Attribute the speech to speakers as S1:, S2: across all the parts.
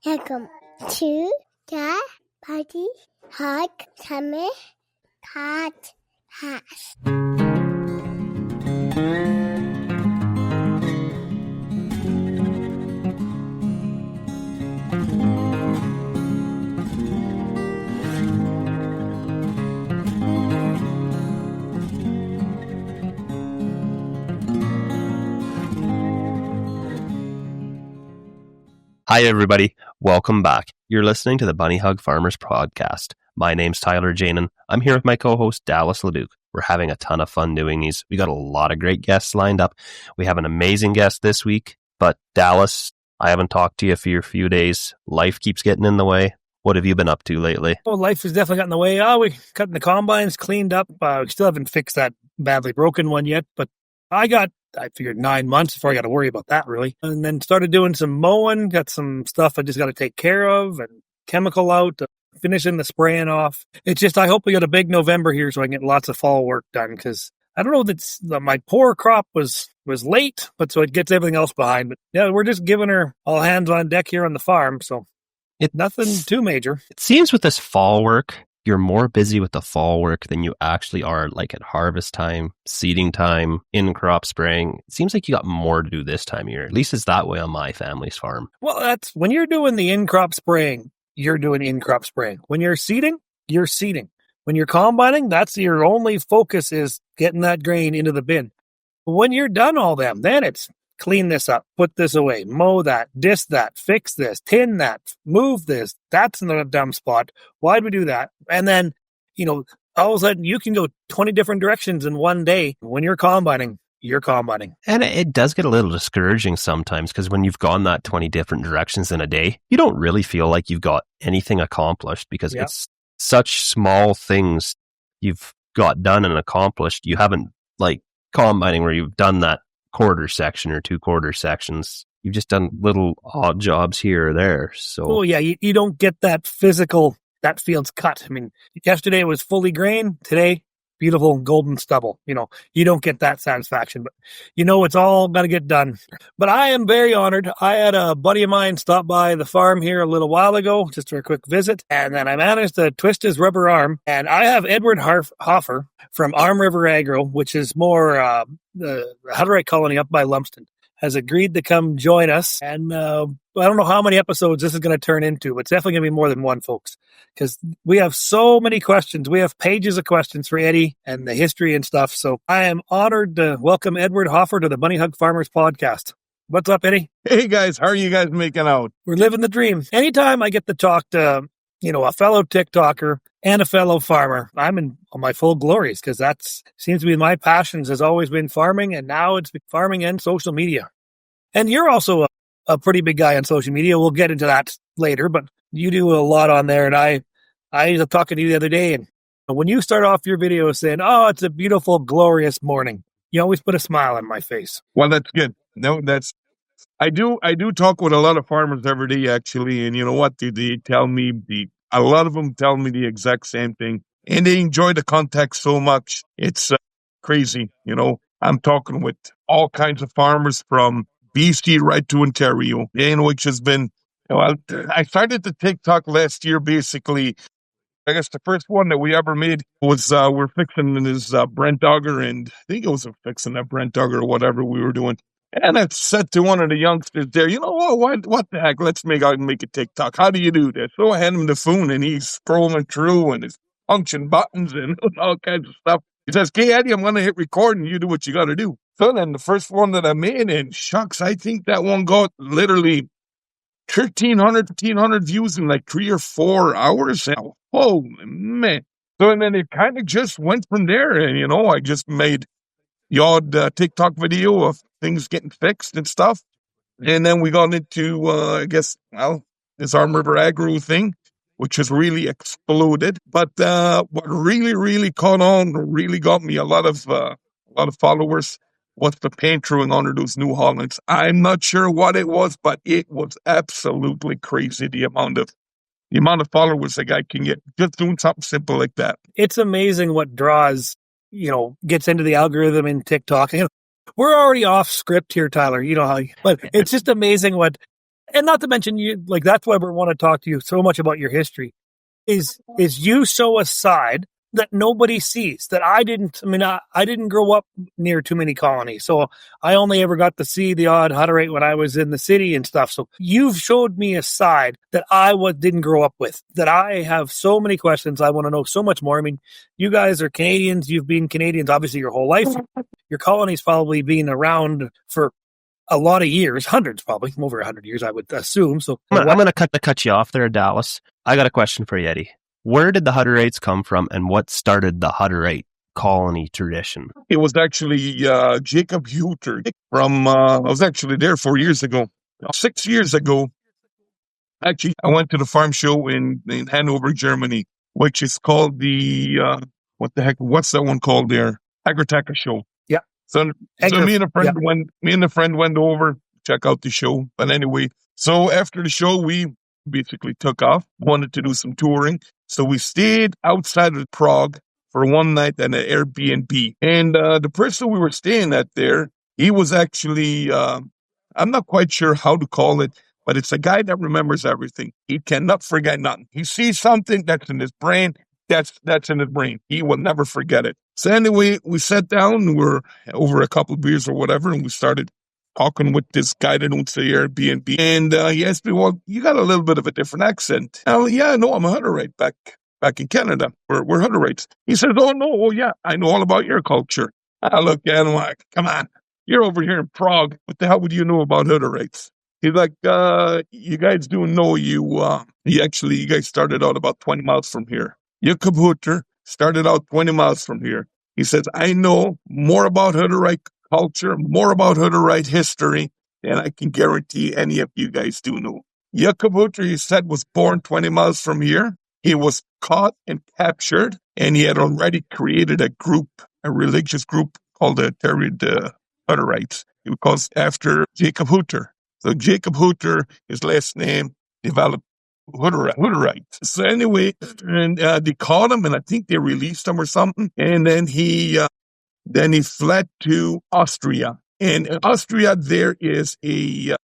S1: Welcome to the Buddy Hug Summer Podcast.
S2: Hi, everybody. Welcome back. You're listening to the Bunny Hug Farmers Podcast. My name's Tyler Janin. I'm here with my co-host, Dallas Leduc. We're having a ton of fun doing these. We got a lot of great guests lined up. We have an amazing guest this week, but Dallas, I haven't talked to you for a few days. Life keeps getting in the way. What have you been up to lately?
S3: Well, life has definitely gotten in the way. We cutting the combines, cleaned up. We still haven't fixed that badly broken one yet, but I figured 9 months before I got to worry about that, really. And then started doing some mowing, got some stuff I just got to take care of, and chemical out, finishing the spraying off. It's just, I hope we got a big November here so I can get lots of fall work done, because I don't know that my poor crop was late, but so it gets everything else behind. But yeah, we're just giving her all hands on deck here on the farm, so nothing too major.
S2: It seems with this fall work, you're more busy with the fall work than you actually are like at harvest time, seeding time, in-crop spraying. It seems like you got more to do this time of year. At least it's that way on my family's farm.
S3: Well, that's when you're doing the in-crop spraying, you're doing in-crop spraying. When you're seeding, you're seeding. When you're combining, that's your only focus is getting that grain into the bin. When you're done all them, then it's clean this up, put this away, mow that, disc that, fix this, tin that, move this. That's in the dumb spot. Why'd we do that? And then, all of a sudden you can go 20 different directions in one day. When you're combining, you're combining.
S2: And it does get a little discouraging sometimes, because when you've gone that 20 different directions in a day, you don't really feel like you've got anything accomplished, because it's such small things you've got done and accomplished. You haven't, like combining, where you've done that quarter section or 2 quarter sections. You've just done little odd jobs here or there. So
S3: you don't get that physical, that field's cut. I mean, yesterday it was fully grain. Today, beautiful golden stubble. You don't get that satisfaction, but it's all got to get done. But I am very honored. I had a buddy of mine stop by the farm here a little while ago, just for a quick visit, and then I managed to twist his rubber arm, and I have Edward Hofer from Arm River Agro, which is more the Hutterite colony up by Lumsden, has agreed to come join us. And I don't know how many episodes this is going to turn into, but it's definitely going to be more than one, folks, because we have so many questions. We have pages of questions for Eddie and the history and stuff. So I am honored to welcome Edward Hofer to the Bunny Hug Farmers Podcast. What's up, Eddie?
S4: Hey, guys. How are you guys making out?
S3: We're living the dream. Anytime I get to talk to, a fellow TikToker and a fellow farmer, I'm in my full glories, because that seems to be my passions, has always been farming, and now it's farming and social media. And you're also a pretty big guy on social media. We'll get into that later, but you do a lot on there. And I was talking to you the other day, and when you start off your video saying, "Oh, it's a beautiful, glorious morning," you always put a smile on my face.
S4: Well, that's good. No, I do talk with a lot of farmers every day, actually. And you know what? They tell me a lot of them tell me the exact same thing, and they enjoy the contact so much. It's crazy. I'm talking with all kinds of farmers from BC right to Ontario, which has been, I started the TikTok last year, basically. I guess the first one that we ever made was we're fixing this Brent Dogger, and I think it was fixing that Brent Dogger or whatever we were doing. And I said to one of the youngsters there, what the heck, let's make a TikTok. How do you do this? So I hand him the phone, and he's scrolling through, and it's function buttons and all kinds of stuff. He says, "Okay, Eddie, I'm going to hit record, and you do what you got to do." So then the first one that I made, and shucks, I think that one got literally 1,300 views in like 3 or 4 hours. Oh, man. So, and then it kind of just went from there. And, I just made the odd TikTok video of things getting fixed and stuff. And then we got into, this Arm River Agro thing, which has really exploded. But what really, really caught on, really got me a lot of followers, was the paint throwing under those New Hollands. I'm not sure what it was, but it was absolutely crazy, the amount of followers a guy can get just doing something simple like that.
S3: It's amazing what draws, gets into the algorithm in TikTok. We're already off script here, Tyler. But it's just amazing what and not to mention you, like, that's why we want to talk to you so much about your history, is you sow a side that nobody sees, that I didn't grow up near too many colonies. So I only ever got to see the odd Hutterite when I was in the city and stuff. So you've showed me a side that I didn't grow up with, that I have so many questions. I want to know so much more. I mean, you guys are Canadians. You've been Canadians, obviously, your whole life. Your colony's probably been around for a lot of years, hundreds, probably over 100 years, I would assume. So
S2: I'm going to cut you off there, Dallas. I got a question for you, Eddie. Where did the Hutterites come from, and what started the Hutterite colony tradition?
S4: It was actually Jacob Hofer from, I was actually there 4 years ago. 6 years ago, actually, I went to the farm show in Hanover, Germany, which is called the, what's that one called there? Agritaka show.
S3: Yeah.
S4: So me and a friend went over, check out the show. But anyway, so after the show, we basically took off, wanted to do some touring. So we stayed outside of Prague for one night at an Airbnb. And the person we were staying at there, he was actually, I'm not quite sure how to call it, but it's a guy that remembers everything. He cannot forget nothing. He sees something that's in his brain, that's in his brain. He will never forget it. So anyway, we sat down, we were over a couple of beers or whatever, and we started talking with this guy that owns the Airbnb. And he asked me, well, you got a little bit of a different accent. Yeah, no, I'm a Hutterite back in Canada. We're Hutterites. He says, oh, no, oh, yeah, I know all about your culture. I look at him like, come on, you're over here in Prague. What the hell would you know about Hutterites? He's like, you guys do know you guys started out about 20 miles from here. Jacob Hofer started out 20 miles from here. He says, I know more about Hutterite culture, more about Hutterite history than I can guarantee any of you guys do know. Jacob Hofer, he said, was born 20 miles from here. He was caught and captured, and he had already created a religious group called the Hutterites. It was after Jacob Hofer. So Jacob Hofer, his last name, developed Hutterite. So anyway, and they caught him, and I think they released him or something. And then he fled to Austria. And in Austria, there is a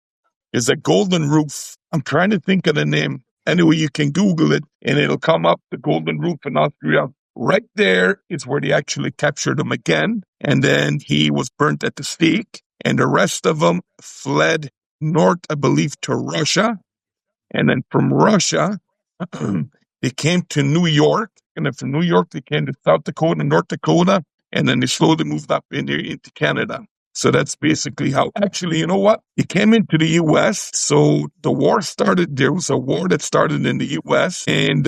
S4: golden roof. I'm trying to think of the name. Anyway, you can Google it, and it'll come up, the golden roof in Austria. Right there is where they actually captured him again. And then he was burnt at the stake. And the rest of them fled north, I believe, to Russia. And then from Russia, they came to New York. And then from New York, they came to South Dakota, North Dakota. And then they slowly moved up into Canada. So that's basically how. Actually, you know what? He came into the U.S. So the war started. There was a war that started in the U.S. And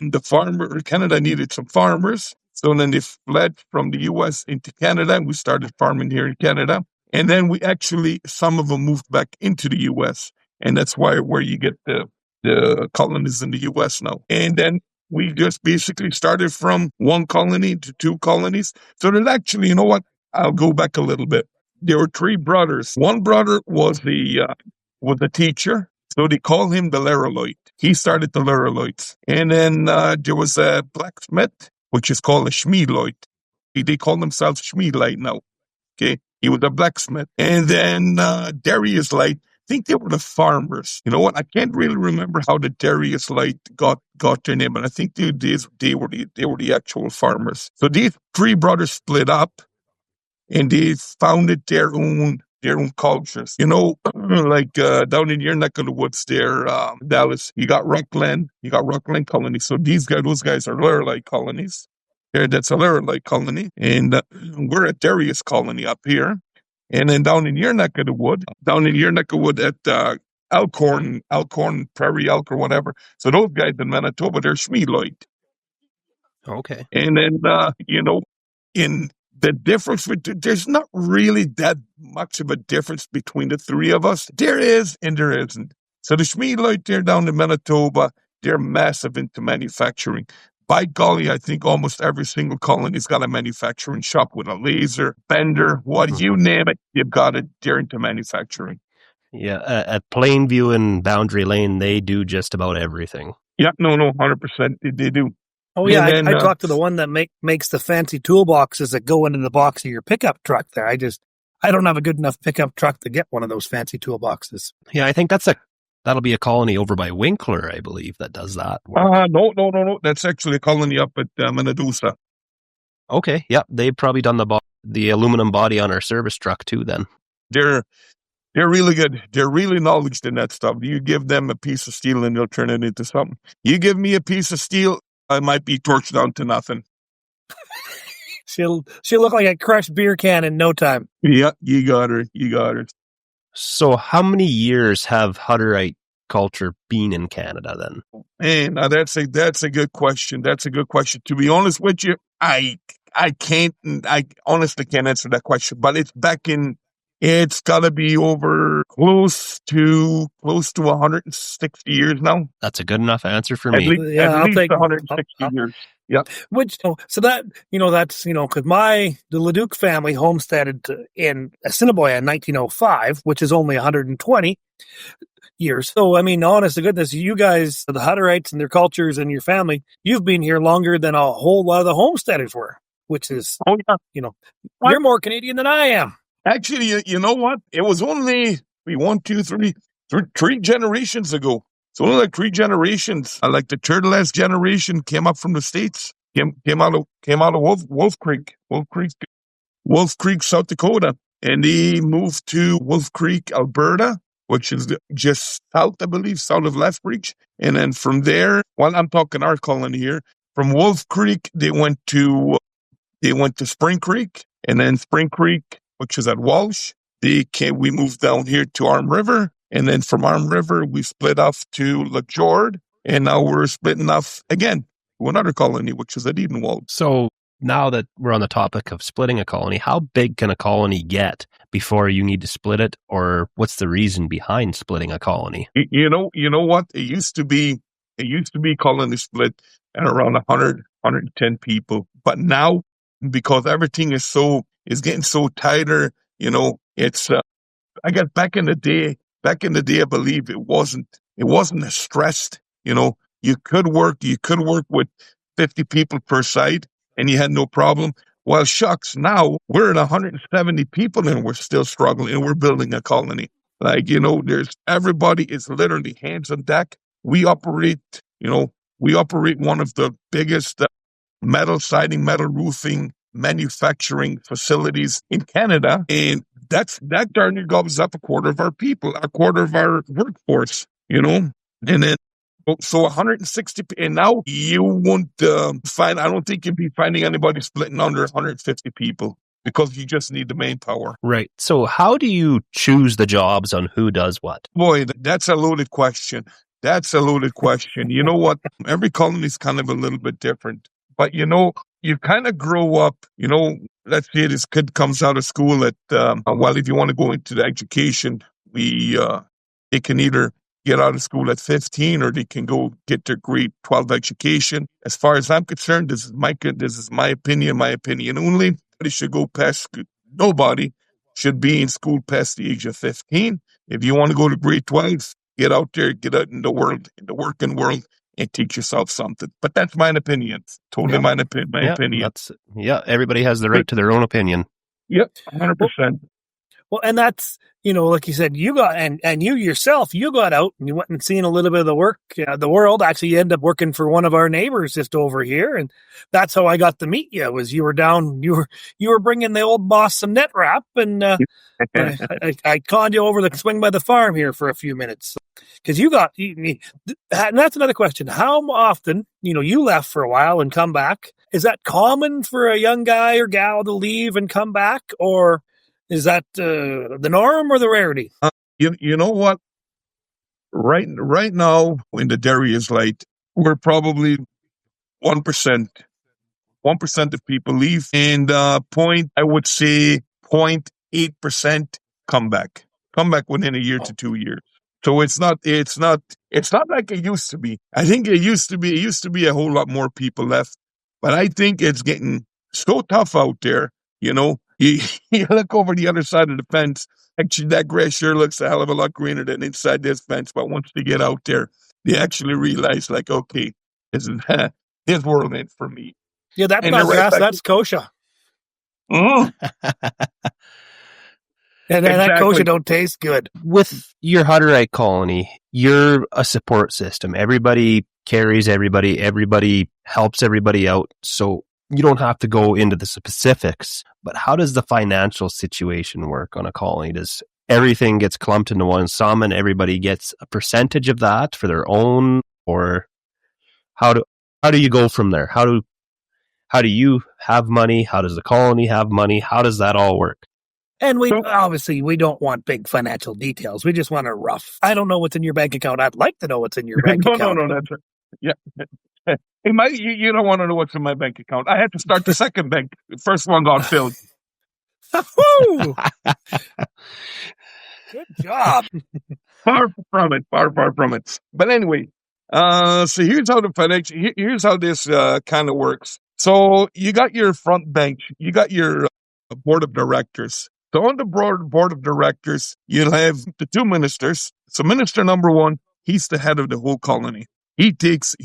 S4: Canada needed some farmers. So then they fled from the U.S. into Canada. And we started farming here in Canada. And then some of them moved back into the U.S. And that's where you get the colonies in the U.S. now. And then we just basically started from one colony to two colonies. So there's actually, you know what? I'll go back a little bit. There were three brothers. One brother was a teacher. So they call him the Laeroloid. He started the Laeroloids. And then there was a blacksmith, which is called a Schmiedeloid. They call themselves Schmiedelite now. Okay. He was a blacksmith. And then Darius Light, I think they were the farmers. You know what? I can't really remember how the Darius Light got their name, but I think they were the actual farmers. So these three brothers split up, and they founded their own cultures. You know, like down in your neck of the woods there, Dallas, you got Rockland colony. So those guys are Laerolite colonies. That's a Laerolite colony, and we're a Darius colony up here. And then down in your neck of the wood at Elkhorn, Prairie Elk or whatever. So those guys in Manitoba, they're Schmiedeloid.
S2: Okay.
S4: And then, in the difference, there's not really that much of a difference between the three of us. There is and there isn't. So the Schmiedeloid, they're down in Manitoba, they're massive into manufacturing. By golly, I think almost every single colony's got a manufacturing shop with a laser, bender, you name it, you've got it there into manufacturing.
S2: Yeah, at Plainview and Boundary Lane, they do just about everything.
S4: Yeah, no, 100%, they do.
S3: Oh, yeah, I talked to the one that makes the fancy toolboxes that go into the box of your pickup truck there. I don't have a good enough pickup truck to get one of those fancy toolboxes.
S2: Yeah, I think that's a That'll be a colony over by Winkler, I believe, that does that work.
S4: No. That's actually a colony up at Menadusa.
S2: Okay, yeah, they've probably done the aluminum body on our service truck too. Then
S4: They're really good. They're really knowledgeable in that stuff. You give them a piece of steel and they'll turn it into something. You give me a piece of steel, I might be torched down to nothing.
S3: She'll look like a crushed beer can in no time.
S4: Yeah, you got her.
S2: So how many years have Hutterite culture been in Canada then?
S4: And that's a good question. To be honest with you, I honestly can't answer that question, but it's gotta be over close to 160 years now.
S2: That's a good enough answer for me.
S4: At least 160 years. Yeah.
S3: Which, so that, that's, because the Leduc family homesteaded in Assiniboia in 1905, which is only 120 years. So, I mean, honest to goodness, you guys, the Hutterites and their cultures and your family, you've been here longer than a whole lot of the homesteaders were, which is, you're more Canadian than I am.
S4: Actually, you know what? It was only 3 generations ago. It's only like 3 generations. Like the third last generation came up from the States. Came out of Wolf Creek, South Dakota, and they moved to Wolf Creek, Alberta, which is just south, I believe, south of Lethbridge. And then from there, I'm talking our colony here. From Wolf Creek, they went to Spring Creek, and then Spring Creek, which is at Walsh. We moved down here to Arm River, and then from Arm River, we split off to LaJord, and now we're splitting off again to another colony, which is at Edenwald.
S2: So now that we're on the topic of splitting a colony, how big can a colony get before you need to split it, or what's the reason behind splitting a colony?
S4: You know what? It used to be colony split at around 100, 110 people, but now because everything is getting so tighter, it's I guess back in the day, I believe it wasn't as stressed. You could work with 50 people per site and you had no problem. Well, shucks, now we're at 170 people and we're still struggling and we're building a colony. Like, everybody is literally hands on deck. We operate one of the biggest metal siding, metal roofing manufacturing facilities in Canada, and that darn near gobbles up a quarter of our people, a quarter of our workforce, and then so 160, and now you won't find. I don't think you'd be finding anybody splitting under 150 people because you just need the manpower.
S2: Right. So how do you choose the jobs on who does what?
S4: Boy, that's a loaded question. You know what? Every colony is kind of a little bit different, but you kind of grow up, let's say this kid comes out of school at, if you want to go into the education, they can either get out of school at 15 or they can go get their grade 12 education. As far as I'm concerned, this is my opinion only. Nobody should be in school past the age of 15. If you want to go to grade 12, get out in the working world, and teach yourself something. But that's my opinion. Totally my opinion.
S2: Everybody has the right to their own opinion.
S4: Yep, 100%.
S3: Well, and that's, like you said, you got, and you yourself, you got out and you went and seen a little bit of the world. Actually, you ended up working for one of our neighbors just over here. And that's how I got to meet you, was you were down, you were bringing the old boss some net wrap, and I conned you over the swing by the farm here for a few minutes. Because and that's another question. How often, you left for a while and come back? Is that common for a young guy or gal to leave and come back? Or is that the norm or the rarity?
S4: You know what? Right now, when the dairy is light, we're probably 1%. 1% of people leave, and I would say 0.8% come back within a year to 2 years. So it's not like it used to be. I think it used to be a whole lot more people left, but I think it's getting so tough out there. You look over the other side of the fence. Actually, that grass sure looks a hell of a lot greener than inside this fence. But once they get out there, they actually realize, like, okay, this world ain't for me.
S3: Yeah, that's not grass. That's kochia.
S4: Mm-hmm.
S3: And that kosher don't taste good.
S2: With your Hutterite colony, you're a support system. Everybody carries everybody helps everybody out. So you don't have to go into the specifics, but how does the financial situation work on a colony? Does everything gets clumped into one sum and everybody gets a percentage of that for their own, or how do you go from there? How do you have money? How does the colony have money? How does that all work?
S3: And we don't want big financial details. We just want a rough. I don't know what's in your bank account. I'd like to know what's in your bank account.
S4: No, that's right. Yeah. Hey, you don't want to know what's in my bank account. I had to start the second bank. The first one got filled.
S3: Good job.
S4: Far from it. But anyway, so here's how this kind of works. So you got your front bench, you got your board of directors. So on the board of directors, you'll have the two ministers. So minister number one, he's the head of the whole colony. He is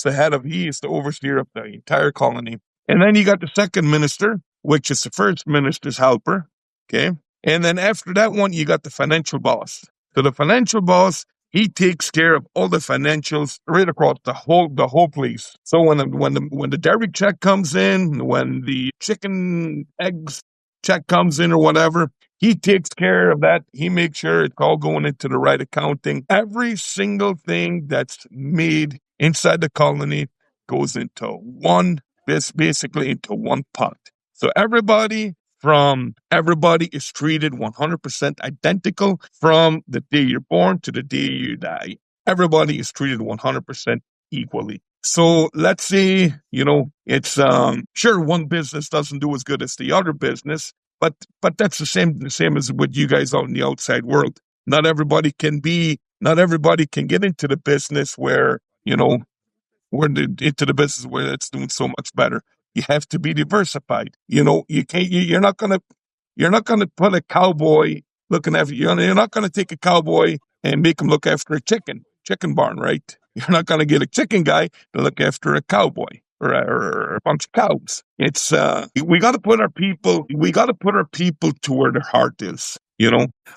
S4: the overseer of the entire colony. And then you got the second minister, which is the first minister's helper. Okay. And then after that one, you got the financial boss. So the financial boss, he takes care of all the financials right across the whole place. So when the dairy check comes in, when the chicken eggs check comes in or whatever, he takes care of that. He makes sure it's all going into the right accounting. Every single thing that's made inside the colony goes into basically into one pot. So everybody is treated 100% identical from the day you're born to the day you die. Everybody is treated 100% equally. So let's say, it's sure one business doesn't do as good as the other business, but that's the same as with you guys out in the outside world. Not everybody can get into the business where, into the business where it's doing so much better. You have to be diversified. You're not gonna put a cowboy looking after you. You're not gonna take a cowboy and make him look after a chicken barn, right? You're not gonna get a chicken guy to look after a cowboy or a bunch of cows. It's we got to put our people to where their heart is.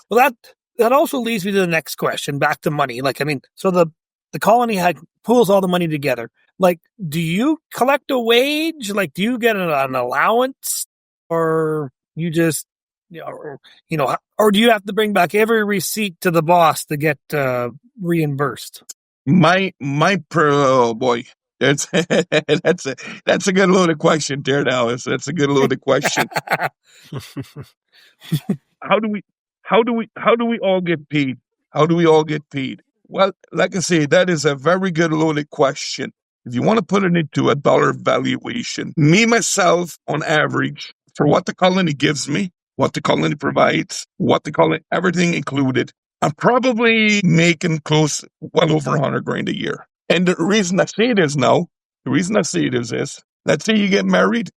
S3: Well, that also leads me to the next question. Back to money. So the colony pools all the money together. Do you collect a wage? Do you get an allowance, or you just, or do you have to bring back every receipt to the boss to get reimbursed?
S4: Oh boy, that's a good loaded question, there, Dallas. That's a good loaded question. How do we all get paid? How do we all get paid? Well, like I say, that is a very good loaded question. If you want to put it into a dollar valuation, me, myself, on average, for what the colony gives me, what the colony provides, everything included, I'm probably making well over $100,000 a year. And the reason I say this is, let's say you get married,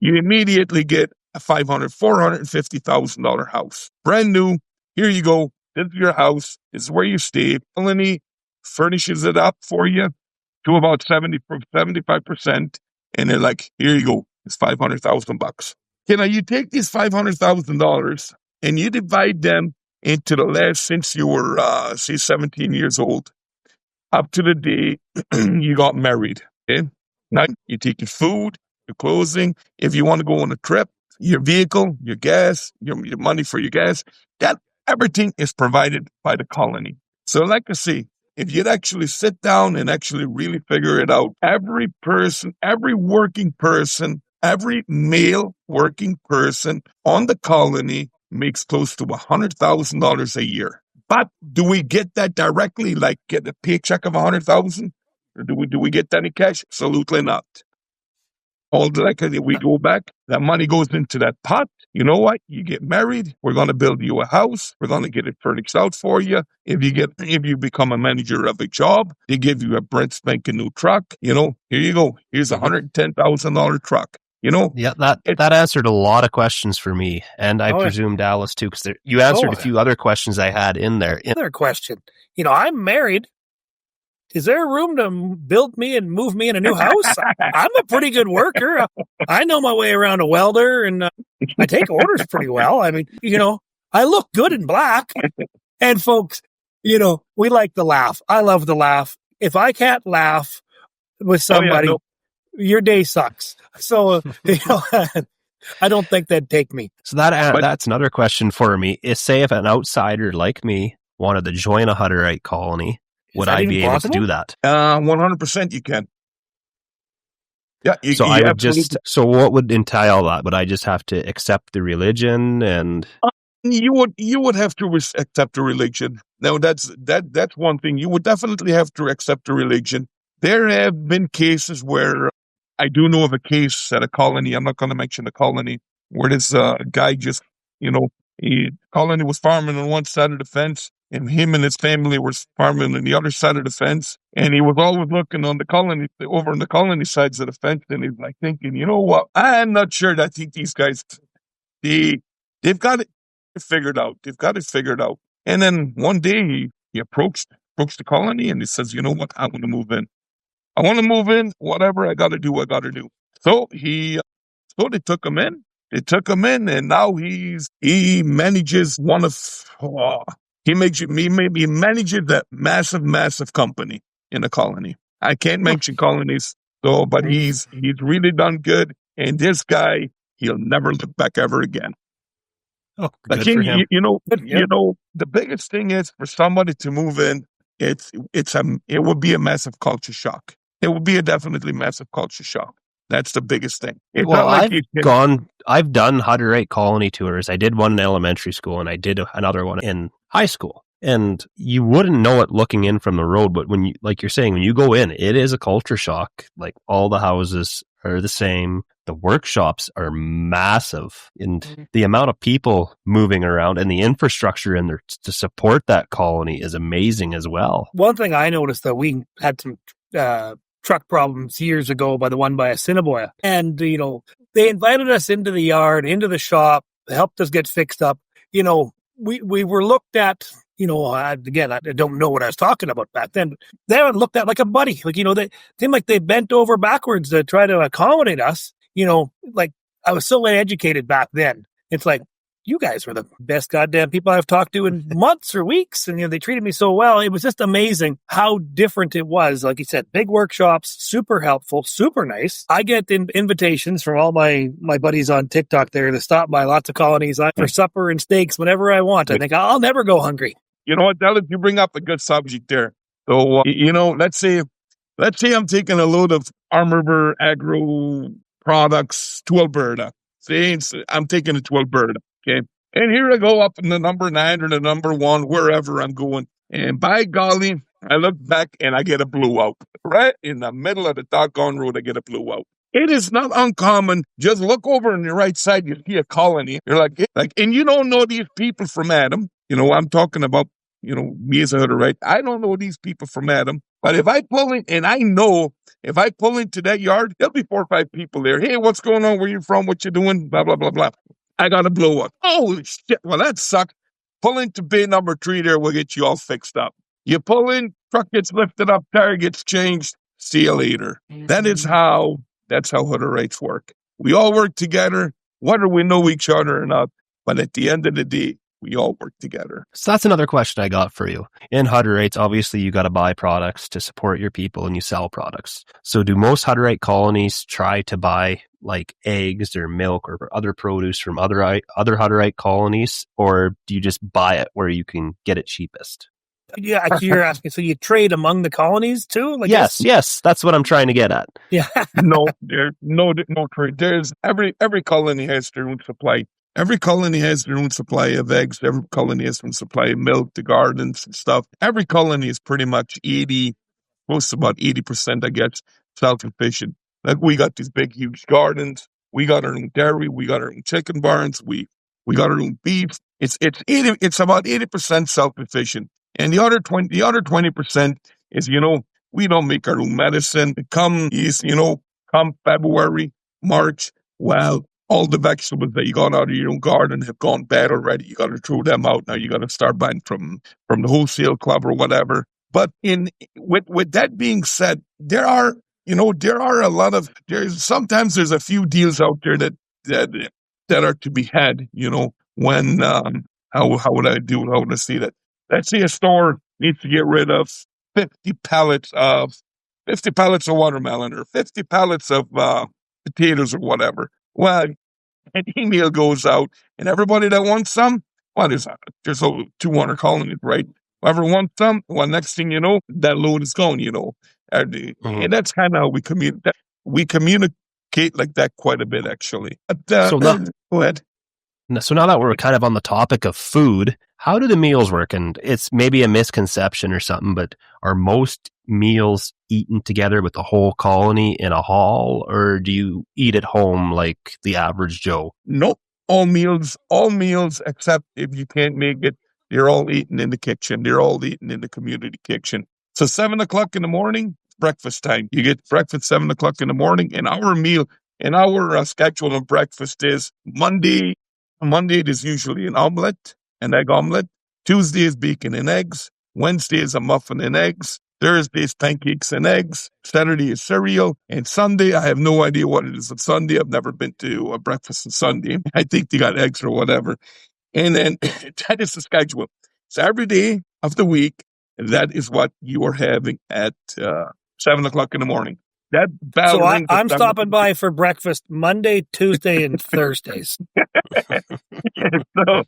S4: you immediately get a $450,000 house. Brand new. Here you go. This is your house. This is where you stay. Colony furnishes it up for you to about 75%. And they're like, here you go. It's $500,000. Now you take these $500,000 and you divide them into the last, since you were, say, 17 years old, up to the day you got married. Okay? Now you take your food, your clothing. If you want to go on a trip, your vehicle, your gas, your money for your gas, everything is provided by the colony. So like I say, if you'd actually sit down and actually really figure it out, every working person, every male working person on the colony makes close to $100,000 a year. But do we get that directly, like get a paycheck of $100,000? Or do we get that in cash? Absolutely not. We go back, that money goes into that pot. You know what? You get married. We're going to build you a house. We're going to get it furnished out for you. If you become a manager of a job, they give you a brand spanking new truck. Here you go. Here's a $110,000 truck.
S2: Yeah, that answered a lot of questions for me, and I presume Dallas too, because you answered a few other questions I had in there.
S3: Another question. I'm married. Is there room to build me and move me in a new house? I'm a pretty good worker. I know my way around a welder, and I take orders pretty well. I look good in black. And folks, we like to laugh. I love to laugh. If I can't laugh with somebody, your day sucks. So, I don't think they'd take me.
S2: So that's another question for me. Is, say if an outsider like me wanted to join a Hutterite colony, would I be able to do that?
S4: 100% you can. Yeah.
S2: So what would entail that? Would I just have to accept the religion and...
S4: You would have to accept the religion. Now that's one thing. You would definitely have to accept the religion. There have been cases where I do know of a case at a colony. I'm not going to mention the colony, where this guy just, colony was farming on one side of the fence, and him and his family were farming on the other side of the fence. And he was always looking on the colony, over on the colony sides of the fence, and he's like thinking, you know what? I'm not sure that I think these guys, they've got it figured out. They've got it figured out. And then one day he approached the colony and he says, you know what? I want to move in. Whatever I got to do, I got to do. So they took him in. They took him in, and now he manages he manages that massive company in the colony. I can't mention colonies, but he's really done good. And this guy, he'll never look back ever again.
S2: Oh, good for him.
S4: The biggest thing is for somebody to move in. It would be a massive culture shock. It would be a definitely massive culture shock. That's the biggest thing.
S2: I've done Hutterite colony tours. I did one in elementary school, and I did another one in high school. And you wouldn't know it looking in from the road, but when you, like you're saying, when you go in, it is a culture shock. Like, all the houses are the same. The workshops are massive, and the amount of people moving around and the infrastructure in there to support that colony is amazing as well.
S3: One thing I noticed, that we had some truck problems years ago by Assiniboia, and they invited us into the yard, into the shop, helped us get fixed up. We were looked at. Again, I don't know what I was talking about back then. They were looked at like a buddy. Like, they seemed like they bent over backwards to try to accommodate us. Like, I was so educated back then. It's like, you guys were the best goddamn people I've talked to in months or weeks. And, they treated me so well. It was just amazing how different it was. Like you said, big workshops, super helpful, super nice. I get invitations from all my buddies on TikTok there to stop by lots of colonies for supper and steaks whenever I want. I think I'll never go hungry.
S4: You know what, Dallas, you bring up a good subject there. So, let's say I'm taking a load of Armor Agro products to Alberta. I'm taking it to Alberta, okay? And here I go up in the number 9 or the number 1, wherever I'm going. And by golly, I look back and I get a blowout. Right in the middle of the doggone road, I get a blowout. It is not uncommon. Just look over on the right side, you see a colony. You're like, and you don't know these people from Adam. I'm talking about, me as a Hutterite, right? I don't know these people from Adam. But if I pull in, and I know if I pull into that yard, there'll be 4 or 5 people there. Hey, what's going on? Where you from? What you doing? Blah, blah, blah, blah. I got to blow up. Holy shit. Well, that sucks. Pull into bay number 3 there. We'll get you all fixed up. You pull in, truck gets lifted up, tire gets changed. See you later. That's how Hutterites work. We all work together, whether we know each other or not. But at the end of the day, we all work together.
S2: So that's another question I got for you. In Hutterites, obviously you got to buy products to support your people, and you sell products. So do most Hutterite colonies try to buy like eggs or milk or other produce from other Hutterite colonies, or do you just buy it where you can get it cheapest?
S3: Yeah, you're asking, so you trade among the colonies too? Like
S2: yes, that's what I'm trying to get at.
S3: Yeah.
S4: No, there's no trade. There's every colony has their own supply. Every colony has their own supply of eggs. Every colony has their own supply of milk, the gardens and stuff. Every colony is pretty much close to about 80%, I guess, self-sufficient. Like, we got these big, huge gardens. We got our own dairy. We got our own chicken barns. We got our own beef. It's about 80% self-sufficient. And the other 20% is, we don't make our own medicine. Come February, March, well, all the vegetables that you got out of your own garden have gone bad already. You got to throw them out. Now you got to start buying from the wholesale club or whatever. But with that being said, sometimes there's a few deals out there that are to be had, when How would I do it? How would I see that? Let's say a store needs to get rid of 50 pallets of 50 pallets of watermelon or 50 pallets of potatoes or whatever. Well, an email goes out, and everybody that wants some, well, there's over 200 colonies, right? Whoever wants some, well, next thing you know, that load is gone, And that's kind of how we communicate. We communicate like that quite a bit, actually. But, go ahead.
S2: So now that we're kind of on the topic of food, how do the meals work? And it's maybe a misconception or something, but are most meals eaten together with the whole colony in a hall, or do you eat at home like the average Joe?
S4: Nope. All meals, except if you can't make it, you're all eating in the kitchen. They're all eating in the community kitchen. So 7 o'clock in the morning, breakfast time. You get breakfast 7 o'clock in the morning, and our meal, and our schedule of breakfast is Monday is usually an egg omelet. Tuesday is bacon and eggs. Wednesday is a muffin and eggs. Thursday is pancakes and eggs. Saturday is cereal. And Sunday, I have no idea what it is on Sunday. I've never been to a breakfast on Sunday. I think they got eggs or whatever. And then that is the schedule. So every day of the week, that is what you are having at 7 o'clock in the morning. That bell
S3: so
S4: rings.
S3: I'm stopping by for breakfast Monday, Tuesday, and Thursdays.
S4: So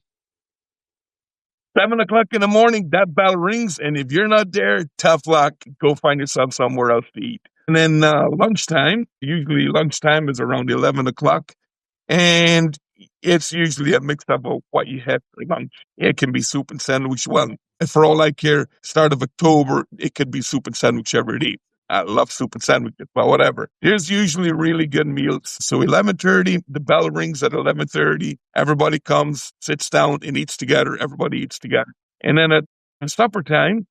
S4: 7 o'clock in the morning, that bell rings, and if you're not there, tough luck. Go find yourself somewhere else to eat. And then lunchtime, usually lunchtime is around 11 o'clock, and it's usually a mix-up of what you have for lunch. It can be soup and sandwich. Well, for all I care, start of October, it could be soup and sandwich every day. I love soup and sandwiches, but whatever. There's usually really good meals. So 11:30, the bell rings at 11:30. Everybody comes, sits down, and eats together. Everybody eats together. And then at supper time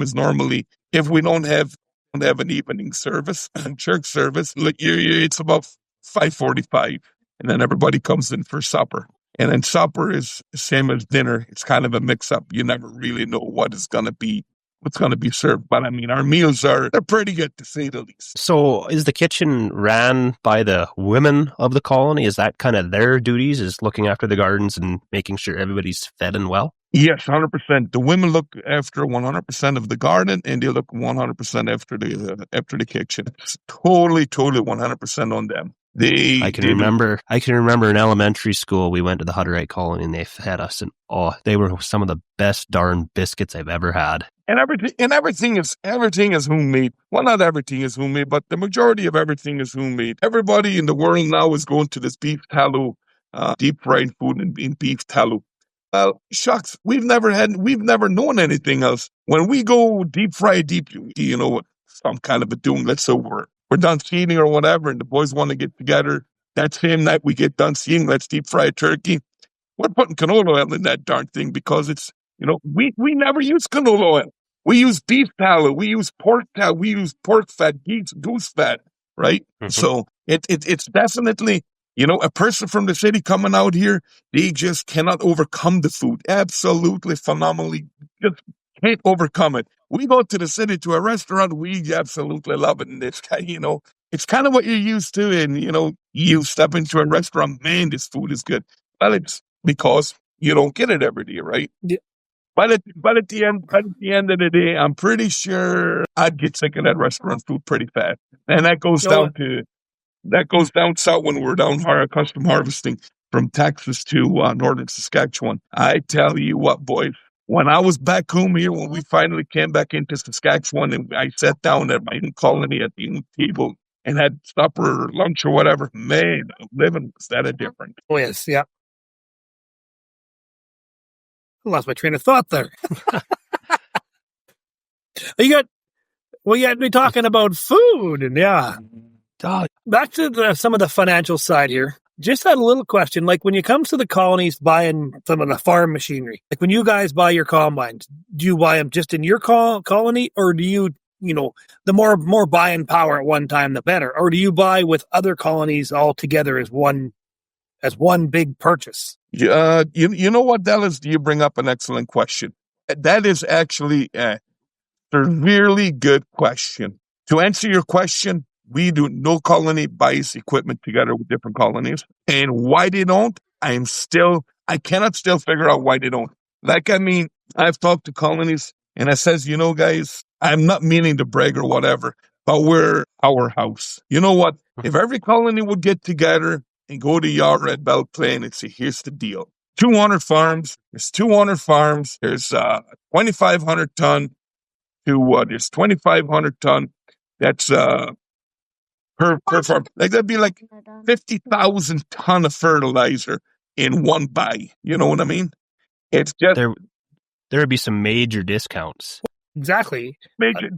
S4: is normally, if we don't have an evening service, church service, it's about 5:45. And then everybody comes in for supper. And then supper is the same as dinner. It's kind of a mix-up. You never really know what's going to be served. But I mean, our meals they're pretty good, to say the least.
S2: So is the kitchen ran by the women of the colony? Is that kind of their duties, is looking after the gardens and making sure everybody's fed and well?
S4: Yes, 100%. The women look after 100% of the garden, and they look 100% after the kitchen. It's totally 100% on them. I can remember in elementary school, we went to the Hutterite colony and they fed us, and they were some of the best darn biscuits I've ever had. And everything is homemade. Well, not everything is homemade, but the majority of everything is homemade. Everybody in the world now is going to this beef tallow, deep fried food in beef tallow. Well, shucks, we've never known anything else. When we go deep fry, some kind of a doing. Let's say we're done seeding or whatever, and the boys want to get together. That same night we get done seeding, let's deep fry a turkey. We're putting canola oil in that darn thing because it's, we never use canola oil. We use beef tallow. We use pork tallow. We use pork fat, goose fat, right? Mm-hmm. So it's definitely, a person from the city coming out here, they just cannot overcome the food. Absolutely phenomenally, just can't overcome it. We go to the city to a restaurant, we absolutely love it. And it's kind of what you're used to. And, you step into a restaurant, man, this food is good. Well, it's because you don't get it every day, right? Yeah. But at the end of the day, I'm pretty sure I'd get sick of that restaurant food pretty fast. And that goes down south when we're down custom harvesting from Texas to northern Saskatchewan. I tell you what, boys. When I was back home here, when we finally came back into Saskatchewan, and I sat down at my own colony at the table and had supper or lunch or whatever, man, living was that a different.
S3: Oh, yes, yeah. I lost my train of thought there. You had me talking about food, and yeah. Back to some of the financial side here. Just had a little question. Like when it comes to the colonies buying some of the farm machinery, like when you guys buy your combines, do you buy them just in your colony, or do you, the more buying power at one time, the better? Or do you buy with other colonies all together as one big purchase?
S4: You know what, Dallas? You bring up an excellent question. That is actually a severely good question. To answer your question, no colony buys equipment together with different colonies. And why they don't, I'm still I cannot still figure out why they don't. Like, I mean, I've talked to colonies and I says, guys, I'm not meaning to brag or whatever, but we're our house. You know what? If every colony would get together and go to your Red Belt Plain and say, here's the deal. 200 farms. There's 200 farms. There's 2,500 ton to there's 2,500 ton. That's per farm. Like that'd be like 50,000 ton of fertilizer in one buy. You know what I mean? It's just
S2: there would be some major discounts.
S3: Exactly.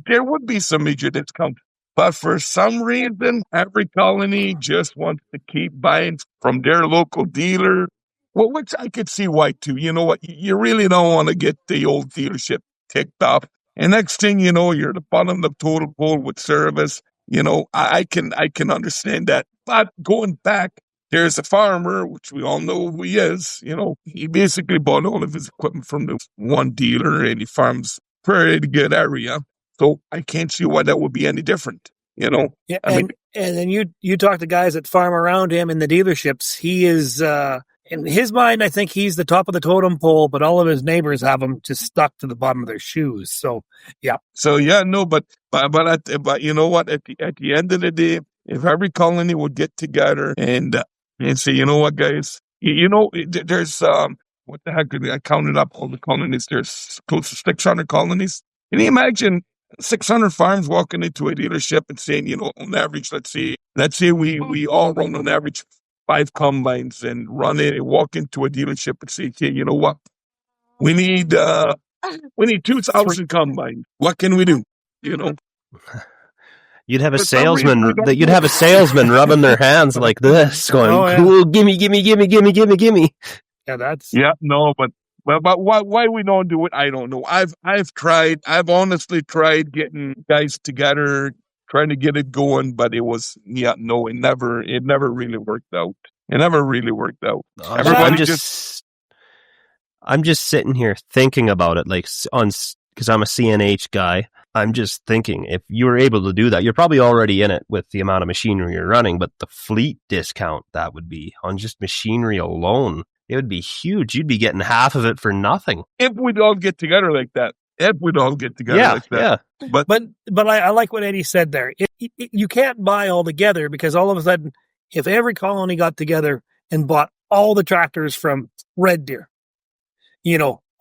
S4: There would be some major discounts. But for some reason, every colony just wants to keep buying from their local dealer. Well, which I could see why too. You know what? You really don't want to get the old dealership ticked off. And next thing you know, you're at the bottom of the total pole with service. I can understand that. But going back, there's a farmer, which we all know who he is. He basically bought all of his equipment from the one dealer, and he farms pretty good area. So I can't see why that would be any different. Yeah,
S3: and then you talk to guys that farm around him in the dealerships. He is in his mind, I think he's the top of the totem pole, but all of his neighbors have him just stuck to the bottom of their shoes. So yeah.
S4: So yeah, no, but you know what? At the end of the day, if every colony would get together and say, you know what, guys, there's what the heck? I counted up all the colonies. There's close to 600 colonies. Can you imagine 600 farms walking into a dealership and saying, on average, let's say we all run on average 5 combines and walk into a dealership and say, hey, you know what? We need 2,000 combines. What can we do?
S2: You'd have a salesman. You'd have a salesman rubbing their hands like this, going, "Cool, gimme."
S3: Yeah,
S4: no, but why we don't do it? I don't know. I've honestly tried getting guys together, trying to get it going, but it never really worked out. It never really worked out.
S2: I'm just sitting here thinking about it, because I'm a CNH guy. I'm just thinking, if you were able to do that, you're probably already in it with the amount of machinery you're running, but the fleet discount that would be on just machinery alone, it would be huge. You'd be getting half of it for nothing.
S4: If we'd all get together like that. Yeah.
S3: But I like what Eddie said there. You can't buy all together, because all of a sudden, if every colony got together and bought all the tractors from Red Deer,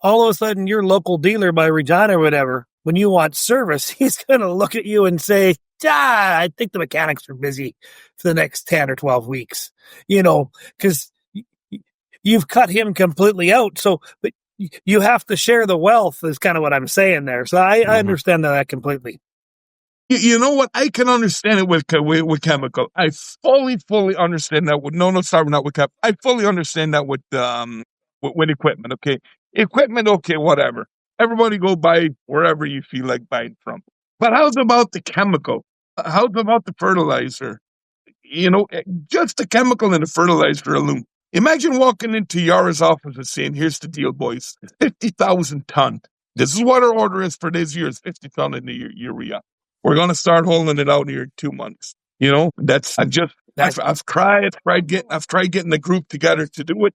S3: all of a sudden your local dealer by Regina or whatever, when you want service, he's going to look at you and say, I think the mechanics are busy for the next 10 or 12 weeks, because you've cut him completely out. So, but you have to share the wealth is kind of what I'm saying there. So I understand that completely.
S4: You know what? I can understand it with chemical. I fully understand that with not with chemical. I fully understand that with equipment. Okay, equipment. Okay, whatever. Everybody go buy wherever you feel like buying from. But how's about the chemical? How's about the fertilizer? Just the chemical and the fertilizer alone. Imagine walking into Yara's office and saying, here's the deal, boys. 50,000 ton. This is what our order is for this year. It's 50 ton in the urea. We're going to start holding it out here in 2 months. I've tried getting the group together to do it.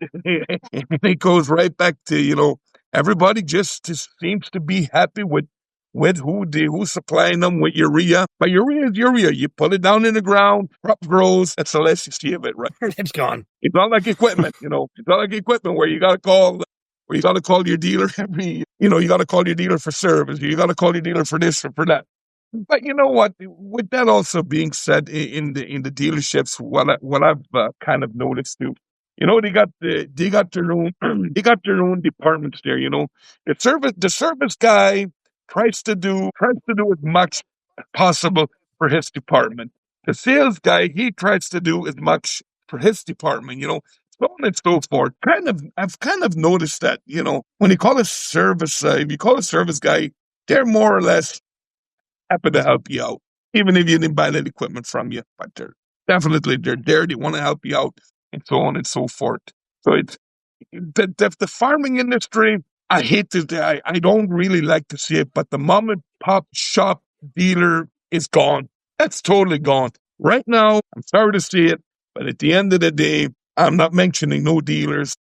S4: And it goes right back to, everybody just seems to be happy with who's supplying them with urea. But urea is urea. You put it down in the ground, crop grows. That's the less you see of it, right?
S3: It's gone.
S4: It's not like equipment, It's not like equipment where you got to call your dealer you got to call your dealer for service. You got to call your dealer for this or for that. But you know what? With that also being said, in the dealerships, what I've kind of noticed too, they got their own departments there. The service guy tries to do as much as possible for his department. The sales guy, he tries to do as much for his department. So on and so forth. I've kind of noticed that. When you call a service, if you call a service guy, they're more or less happy to help you out, even if you didn't buy that equipment from you. But they're there. They want to help you out, and so on and so forth. So it's the farming industry. I hate to. I don't really like to see it, but the mom and pop shop dealer is gone. That's totally gone right now. I'm sorry to see it, but at the end of the day, I'm not mentioning no dealers.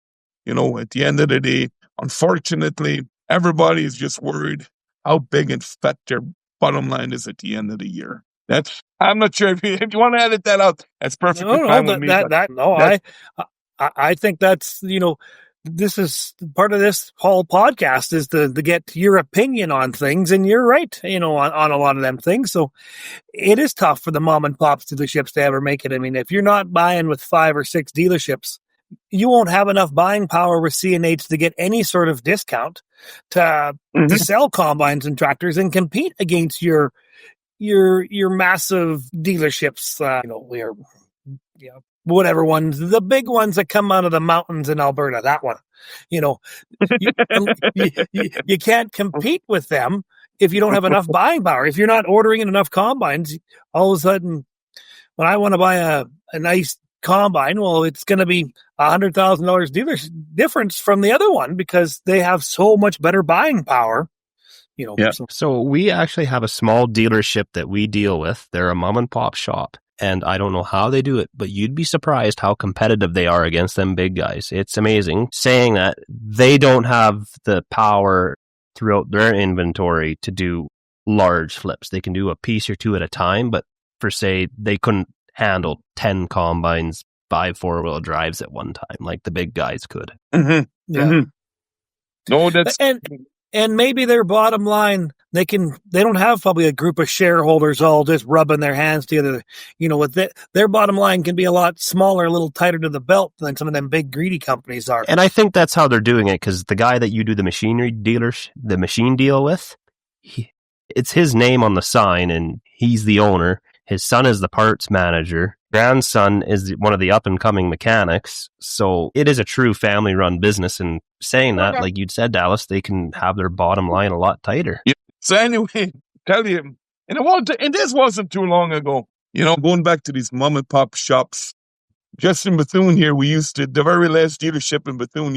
S4: At the end of the day, unfortunately, everybody is just worried how big and fat their bottom line is at the end of the year. I'm not sure if you want to edit that out. That's perfectly fine with me.
S3: I think that's, this is part of this whole podcast is to get your opinion on things, and you're right, on a lot of them things. So it is tough for the mom and pop dealerships to ever make it. I mean, if you're not buying with 5 or 6 dealerships, you won't have enough buying power with CNH to get any sort of discount to sell combines and tractors and compete against your massive dealerships. Whatever ones, the big ones that come out of the mountains in Alberta, that one, you can't compete with them if you don't have enough buying power. If you're not ordering in enough combines, all of a sudden, when I want to buy a nice combine, well, it's going to be $100,000 difference from the other one because they have so much better buying power.
S2: So we actually have a small dealership that we deal with. They're a mom and pop shop. And I don't know how they do it, but you'd be surprised how competitive they are against them big guys. It's amazing. Saying that they don't have the power throughout their inventory to do large flips. They can do a piece or two at a time, but for say they couldn't handle 10 combines, 5 4-wheel drives at one time like the big guys could.
S3: Yeah.
S4: No, that's...
S3: And maybe their bottom line, they don't have probably a group of shareholders all just rubbing their hands together. Their bottom line can be a lot smaller, a little tighter to the belt than some of them big greedy companies are.
S2: And I think that's how they're doing it, because the guy that you do the machine deal with, it's his name on the sign and he's the owner. His son is the parts manager. Grandson is one of the up-and-coming mechanics. So it is a true family-run business. And saying that, like you'd said, Dallas, they can have their bottom line a lot tighter.
S4: Yeah. So anyway, tell you, and this wasn't too long ago. Going back to these mom-and-pop shops, just in Bethune here, the very last dealership in Bethune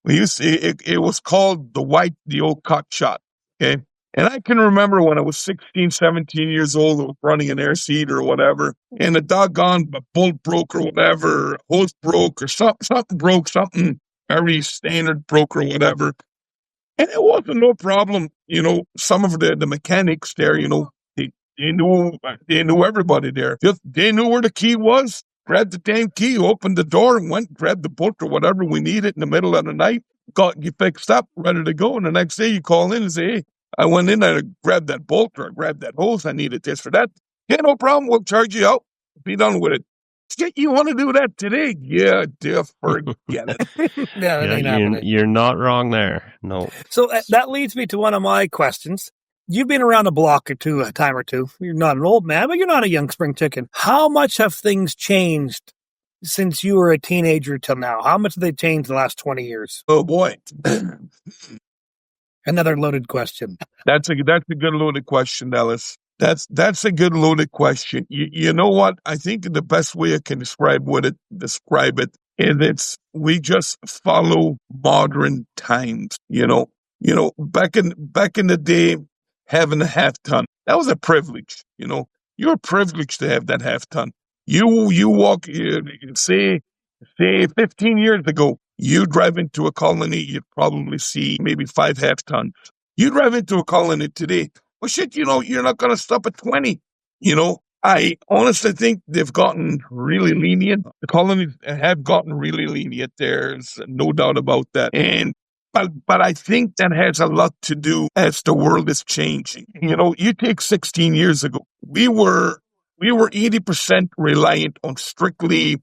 S4: it was called the old cock shot, okay? And I can remember when I was 16, 17 years old, running an air seat or whatever, and a doggone bolt broke or whatever, hose broke or something broke, something very standard broke or whatever. And it wasn't no problem. Some of the mechanics there, they knew everybody there. They knew where the key was, grabbed the damn key, opened the door and went, grabbed the bolt or whatever we needed in the middle of the night, got you fixed up, ready to go. And the next day you call in and say, hey, I went in, I grabbed that bolt or I grabbed that hose, I needed this or that. Yeah, no problem, we'll charge you out. Be done with it. You want to do that today? Yeah, forget it.
S2: You're not wrong there. No.
S3: So that leads me to one of my questions. You've been around the block a time or two. You're not an old man, but you're not a young spring chicken. How much have things changed since you were a teenager till now? How much have they changed in the last 20 years?
S4: Oh, boy.
S3: Another loaded question.
S4: That's a good loaded question, Dallas. That's a good loaded question. You know what? I think the best way I can describe it is we just follow modern times. Back in the day, having a half ton, that was a privilege. You're privileged to have that half ton. You walk, say 15 years ago, you drive into a colony, you'd probably see maybe 5 half tons. You drive into a colony today, well, shit, you're not going to stop at 20. I honestly think they've gotten really lenient. The colonies have gotten really lenient. There's no doubt about that. But I think that has a lot to do as the world is changing. You take 16 years ago, we were 80% reliant on strictly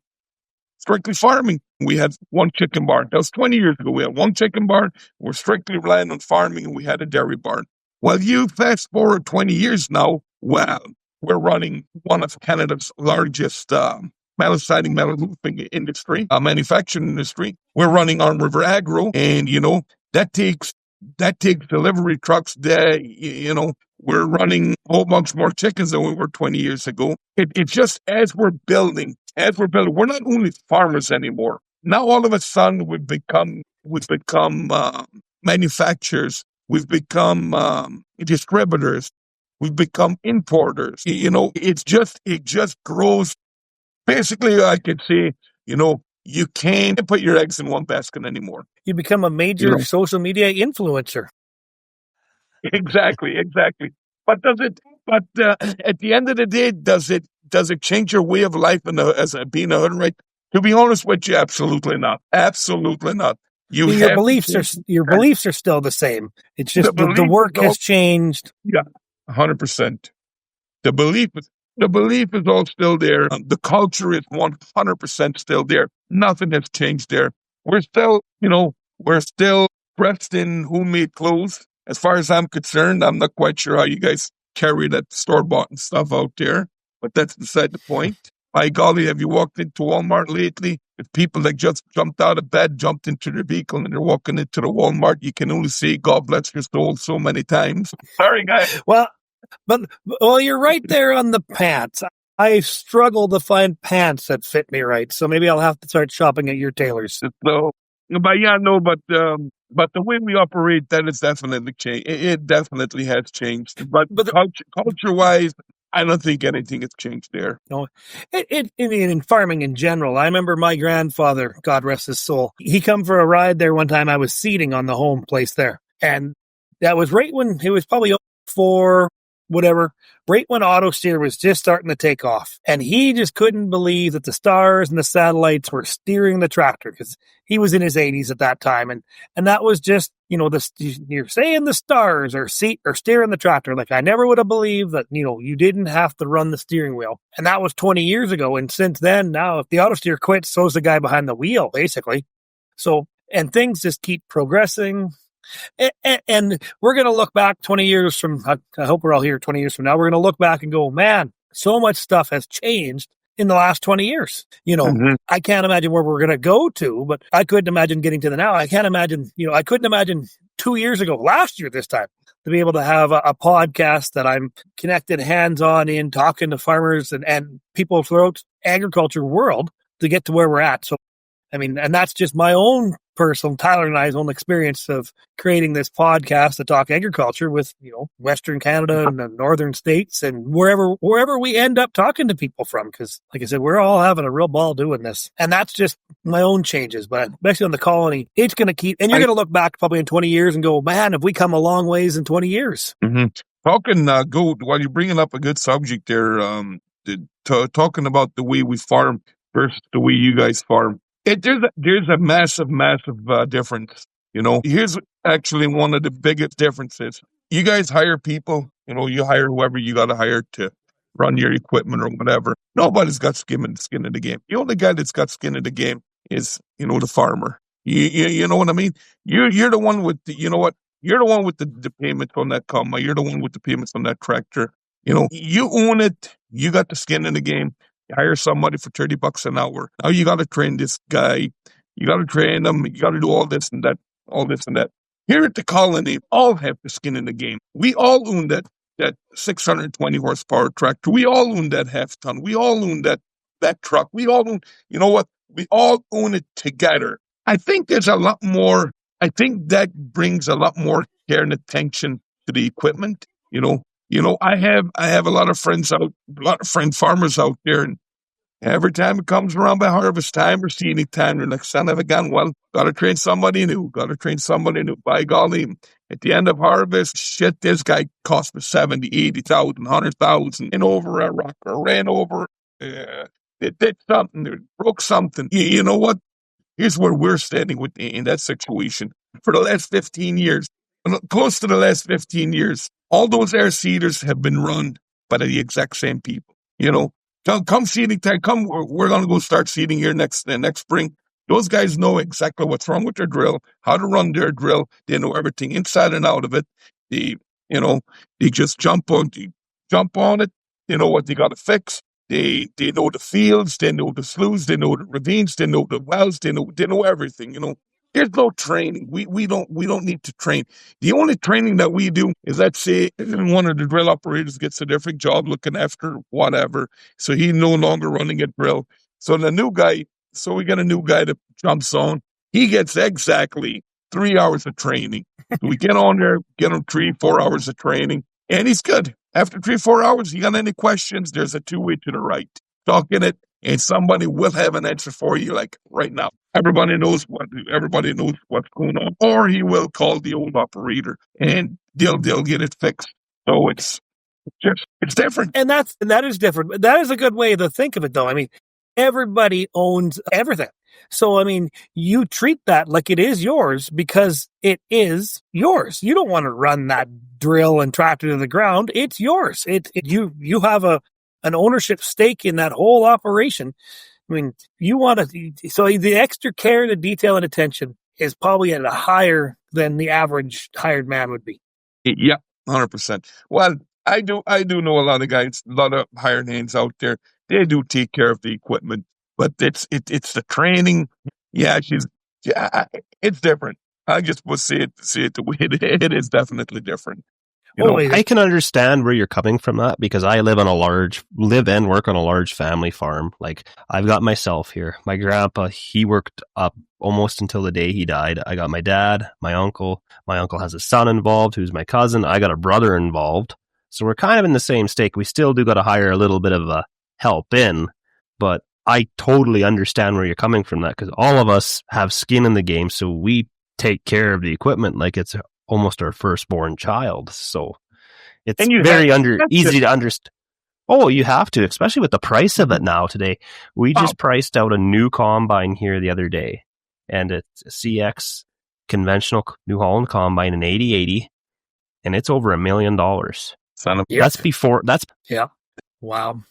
S4: farming. We had one chicken barn. That was 20 years ago. We had one chicken barn. We're strictly reliant on farming, and we had a dairy barn. Well, you fast forward 20 years now, well, we're running one of Canada's largest metal siding, metal roofing industry, manufacturing industry. We're running on River Agro, and, that takes delivery trucks. We're running a whole bunch more chickens than we were 20 years ago. It's just as we're building, we're not only farmers anymore. Now all of a sudden we've become manufacturers. We've become distributors. We've become importers. It just grows. Basically, I could say, you can't put your eggs in one basket anymore.
S3: You become a major social media influencer.
S4: Exactly. But at the end of the day, does it change your way of life as being a hoodwright? To be honest with you, absolutely not. Absolutely not.
S3: Your beliefs are still the same. It's just the work has changed.
S4: Yeah, 100%. The belief is all still there. The culture is 100% still there. Nothing has changed there. We're still dressed in homemade clothes. As far as I'm concerned, I'm not quite sure how you guys carry that store-bought and stuff out there, but that's beside the point. By golly, have you walked into Walmart lately? If people that just jumped out of bed, jumped into their vehicle, and they're walking into the Walmart, you can only say, God bless your soul, so many times. Sorry, guys.
S3: Well, you're right there on the pants. I struggle to find pants that fit me right, so maybe I'll have to start shopping at your tailors.
S4: So, but the way we operate, that is definitely changed. It definitely has changed. But culture-wise, I don't think anything has changed there.
S3: No, in farming in general, I remember my grandfather, God rest his soul, he come for a ride there one time. I was seating on the home place there, and that was right when it was probably 4, whatever, right when auto steer was just starting to take off. And he just couldn't believe that the stars and the satellites were steering the tractor, because he was in his 80s at that time. And that was just, you're saying the stars are steering the tractor. Like, I never would have believed that, you didn't have to run the steering wheel. And that was 20 years ago. And since then, now, if the auto steer quits, so's the guy behind the wheel, basically. So, and things just keep progressing. And we're going to look back 20 years from, I hope we're all here 20 years from now, we're going to look back and go, man, so much stuff has changed in the last 20 years. I can't imagine where we're going to go to, but I couldn't imagine getting to the now. I can't imagine, I couldn't imagine 2 years ago, last year this time, to be able to have a podcast that I'm connected hands-on in, talking to farmers and people throughout agriculture world to get to where we're at. So, I mean, and that's just my own personal, Tyler and I's own experience of creating this podcast to talk agriculture with, Western Canada and the northern states and wherever we end up talking to people from. Because, like I said, we're all having a real ball doing this. And that's just my own changes. But especially on the colony, it's going to keep, and you're going to look back probably in 20 years and go, man, have we come a long ways in 20 years?
S4: Mm-hmm. Talking, while you're bringing up a good subject there, talking about the way we farm versus the way you guys farm. There's a massive difference. Here's actually one of the biggest differences. You guys hire people. You hire whoever you got to hire to run your equipment or whatever. Nobody's got skin in the game. The only guy that's got skin in the game is the farmer. You know what I mean? You're the one with the, you're the one with the payments on that comma. You're the one with the payments on that tractor. You own it. You got the skin in the game. You hire somebody for $30 an hour. Now you got to train this guy. You got to train them. You got to do all this and that, all this and that. Here at the colony, all have the skin in the game. We all own that 620 horsepower tractor. We all own that half ton. We all own that truck. We all own, we all own it together. I think there's a lot more. I think that brings a lot more care and attention to the equipment. I have a lot of farmers out there, and every time it comes around by harvest time or seeding time, they're like, son of a gun, well, gotta train somebody new. By golly, at the end of harvest, shit, this guy cost me 70, 80,000, 100,000, and over a rock or ran over, they did something, they broke something. You know what? Here's where we're standing in that situation. For the last 15 years, close to the last 15 years, all those air seeders have been run by the exact same people. Come seeding time, we're going to go start seeding here next spring. Those guys know exactly what's wrong with their drill, how to run their drill. They know everything inside and out of it. They just jump on it. They know what they got to fix. They know the fields, they know the sloughs, they know the ravines, they know the wells, they know everything. There's no training. We don't need to train. The only training that we do is, let's say one of the drill operators gets a different job looking after whatever, so he's no longer running a drill. So we get a new guy that jumps on. He gets exactly 3 hours of training. So we get on there, get him 3-4 hours of training, and he's good. After 3-4 hours, you got any questions? There's a 2-way to the right. Talking it. and somebody will have an answer for you, like right now. Everybody knows what's going on, or he will call the old operator, and they'll get it fixed. So it's different.
S3: And that is different. That is a good way to think of it, though. I mean, everybody owns everything. So, I mean, you treat that like it is yours because it is yours. You don't want to run that drill and tractor to the ground. It's yours. You have an ownership stake in that whole operation. I mean, you want to, so the extra care, the detail, and attention is probably at a higher than the average hired man would be.
S4: Yeah, 100%. Well, I do know a lot of guys, a lot of hired hands out there. They do take care of the equipment, but it's the training. Yeah, it's different. I just will see it the way it is. Definitely different.
S2: I can understand where you're coming from that, because I live and work on a large family farm. Like, I've got myself here. My grandpa, he worked up almost until the day he died. I got my dad, my uncle. My uncle has a son involved who's my cousin. I got a brother involved. So we're kind of in the same stake. We still do got to hire a little bit of a help in, but I totally understand where you're coming from that, because all of us have skin in the game. So we take care of the equipment like it's almost our firstborn child. So it's very easy to understand. Oh, you have to, especially with the price of it now today. We just priced out a new combine here the other day, and it's a CX conventional New Holland combine, an 8080, and it's over $1 million. That's before.
S3: Yeah. Wow.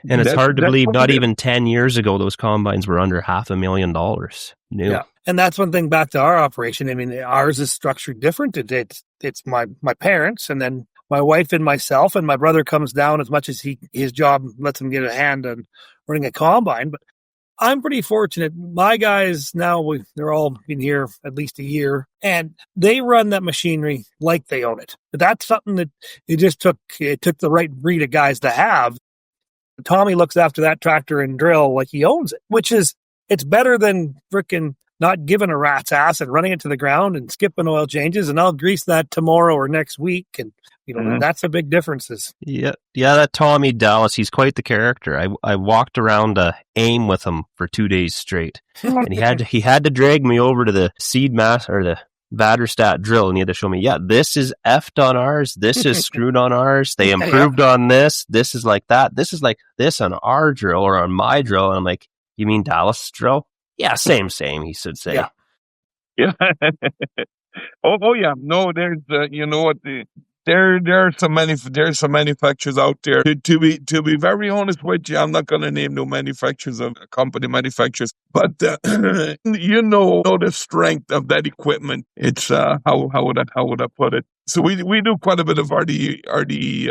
S2: And it's hard to believe, not even 10 years ago, those combines were under $500,000 new.
S3: Yeah. And that's one thing back to our operation. I mean, ours is structured different. It's my parents, and then my wife and myself, and my brother comes down as much as his job lets him get a hand on running a combine. But I'm pretty fortunate. My guys now, they're all been here at least a year, and they run that machinery like they own it. But that's something that it took the right breed of guys to have. Tommy looks after that tractor and drill like he owns it, it's better than frickin' not giving a rat's ass and running it to the ground and skipping oil changes, and I'll grease that tomorrow or next week. And, that's a big difference.
S2: Yeah, that Tommy Dallas, he's quite the character. I walked around AIM with him for 2 days straight, and he had to drag me over to the seed mass or the Vaderstat drill, and he had to show me, this is effed on ours, this is screwed on ours, they improved on this is like that, this is like this on our drill or on my drill. And I'm like, you mean Dallas drill? Yeah, same, he should say.
S4: Yeah. oh yeah. No, there's you know what, there are some manufacturers out there. To be very honest with you, I'm not going to name no manufacturers of company manufacturers, but you know the strength of that equipment. It's how would I put it? So we do quite a bit of RD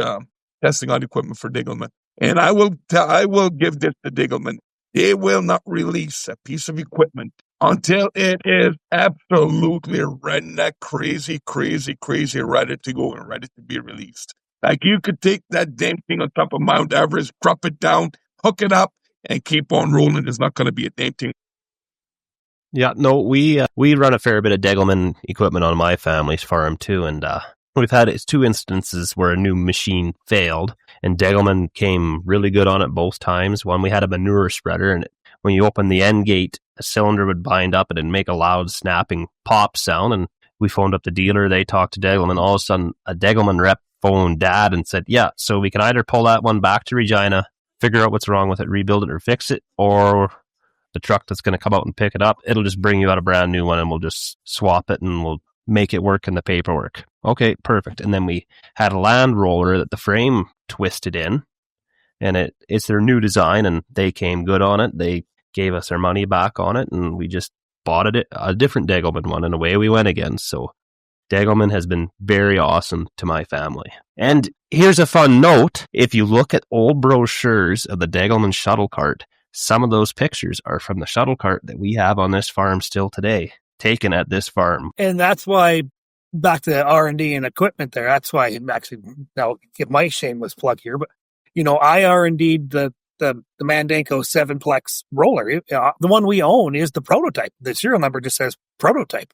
S4: testing on equipment for Diggleman, and I will give this to Diggleman. They will not release a piece of equipment until it is absolutely redneck crazy, ready to go and ready to be released. Like, you could take that damn thing on top of Mount Everest, drop it down, hook it up, and keep on rolling. There's not going to be a damn thing.
S2: Yeah, no, we run a fair bit of Degelman equipment on my family's farm too, and we've had 2 instances where a new machine failed, and Degelman came really good on it both times. One, we had a manure spreader, and when you open the end gate, a cylinder would bind up and it'd make a loud snapping pop sound, and we phoned up the dealer, they talked to Degelman, all of a sudden a Degelman rep phoned Dad and said, so we can either pull that one back to Regina, figure out what's wrong with it, rebuild it or fix it, or the truck that's going to come out and pick it up, it'll just bring you out a brand new one and we'll just swap it and we'll make it work in the paperwork. Okay, perfect. And then we had a land roller that the frame twisted in, and it's their new design, and they came good on it. They gave us our money back on it, and we just bought it a different Degelman one, and away we went again. So Degelman has been very awesome to my family. And here's a fun note. If you look at old brochures of the Degelman shuttle cart, some of those pictures are from the shuttle cart that we have on this farm still today, taken at this farm.
S3: And that's why, back to the R&D and equipment there, that's why actually, now get my shameless plug here, but I R&D'd the Mandanko 7-plex roller. The one we own is the prototype. The serial number just says prototype,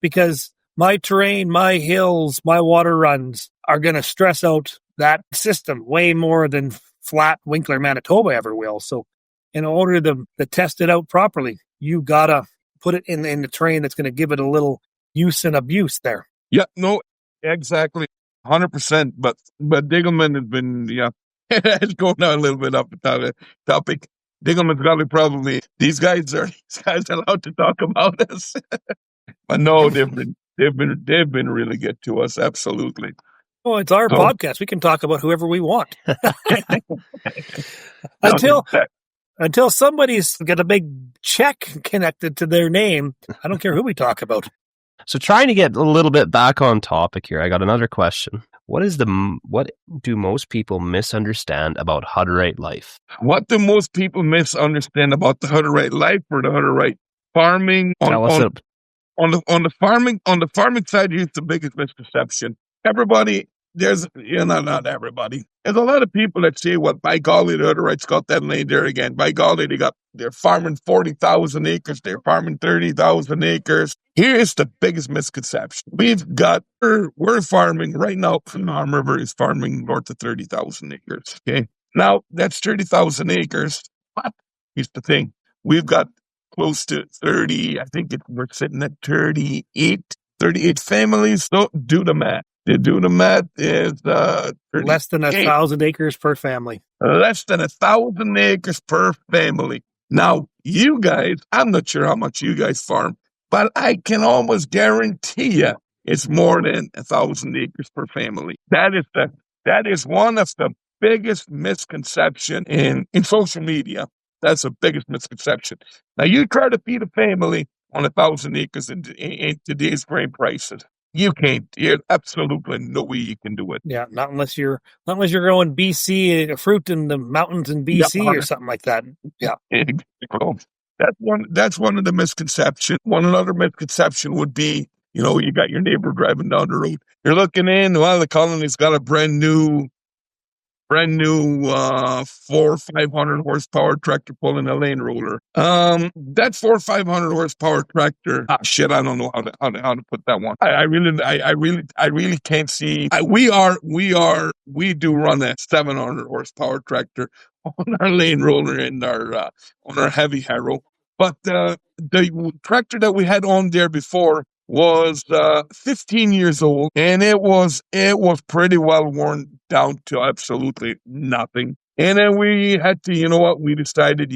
S3: because my terrain, my hills, my water runs are going to stress out that system way more than flat Winkler Manitoba ever will. So in order to test it out properly, you got to put it in the train that's going to give it a little use and abuse there.
S4: Yeah, no, exactly. 100%. But Diggleman has been, it's going down a little bit off the topic. Diggleman's got to probably, these guys are allowed to talk about us. But no, they've been really good to us. Absolutely.
S3: Oh, it's our podcast. We can talk about whoever we want. Until somebody's got a big check connected to their name, I don't care who we talk about.
S2: So trying to get a little bit back on topic here, I got another question. What do most people misunderstand about Hutterite life?
S4: What do most people misunderstand about the Hutterite life or the Hutterite farming? On the farming side, here's the biggest misconception. Everybody, not everybody. There's a lot of people that say, well, by golly, the Hutterites got that land there again. By golly, they're farming 40,000 acres. They're farming 30,000 acres. Here's the biggest misconception. We're farming right now. Arm River is farming north of 30,000 acres. Okay. Now that's 30,000 acres. But here's the thing. We've got close to 30. I think we're sitting at 38 families. So do the math. Do the math is
S3: less than 1,000 acres per family.
S4: Less than 1,000 acres per family. Now, you guys, I'm not sure how much you guys farm, but I can almost guarantee you it's more than 1,000 acres per family. That is one of the biggest misconception in social media. That's the biggest misconception. Now, you try to feed a family on 1,000 acres in today's grain prices. You can't. There's absolutely no way you can do it.
S3: Yeah, not unless you're growing BC fruit in the mountains in BC or something like that. Yeah,
S4: that's one of the misconceptions. Another misconception would be, you got your neighbor driving down the road. You're looking in. Well, the colony's got a brand new 400 or 500 horsepower tractor pulling a lane roller. That 400 or 500 horsepower tractor. Shit, I don't know how to put that one. I really can't see. We do run a 700 horsepower tractor on our lane roller and on our heavy harrow. But the tractor that we had on there before was 15 years old, and it was pretty well worn down to absolutely nothing. And then we had to, we decided,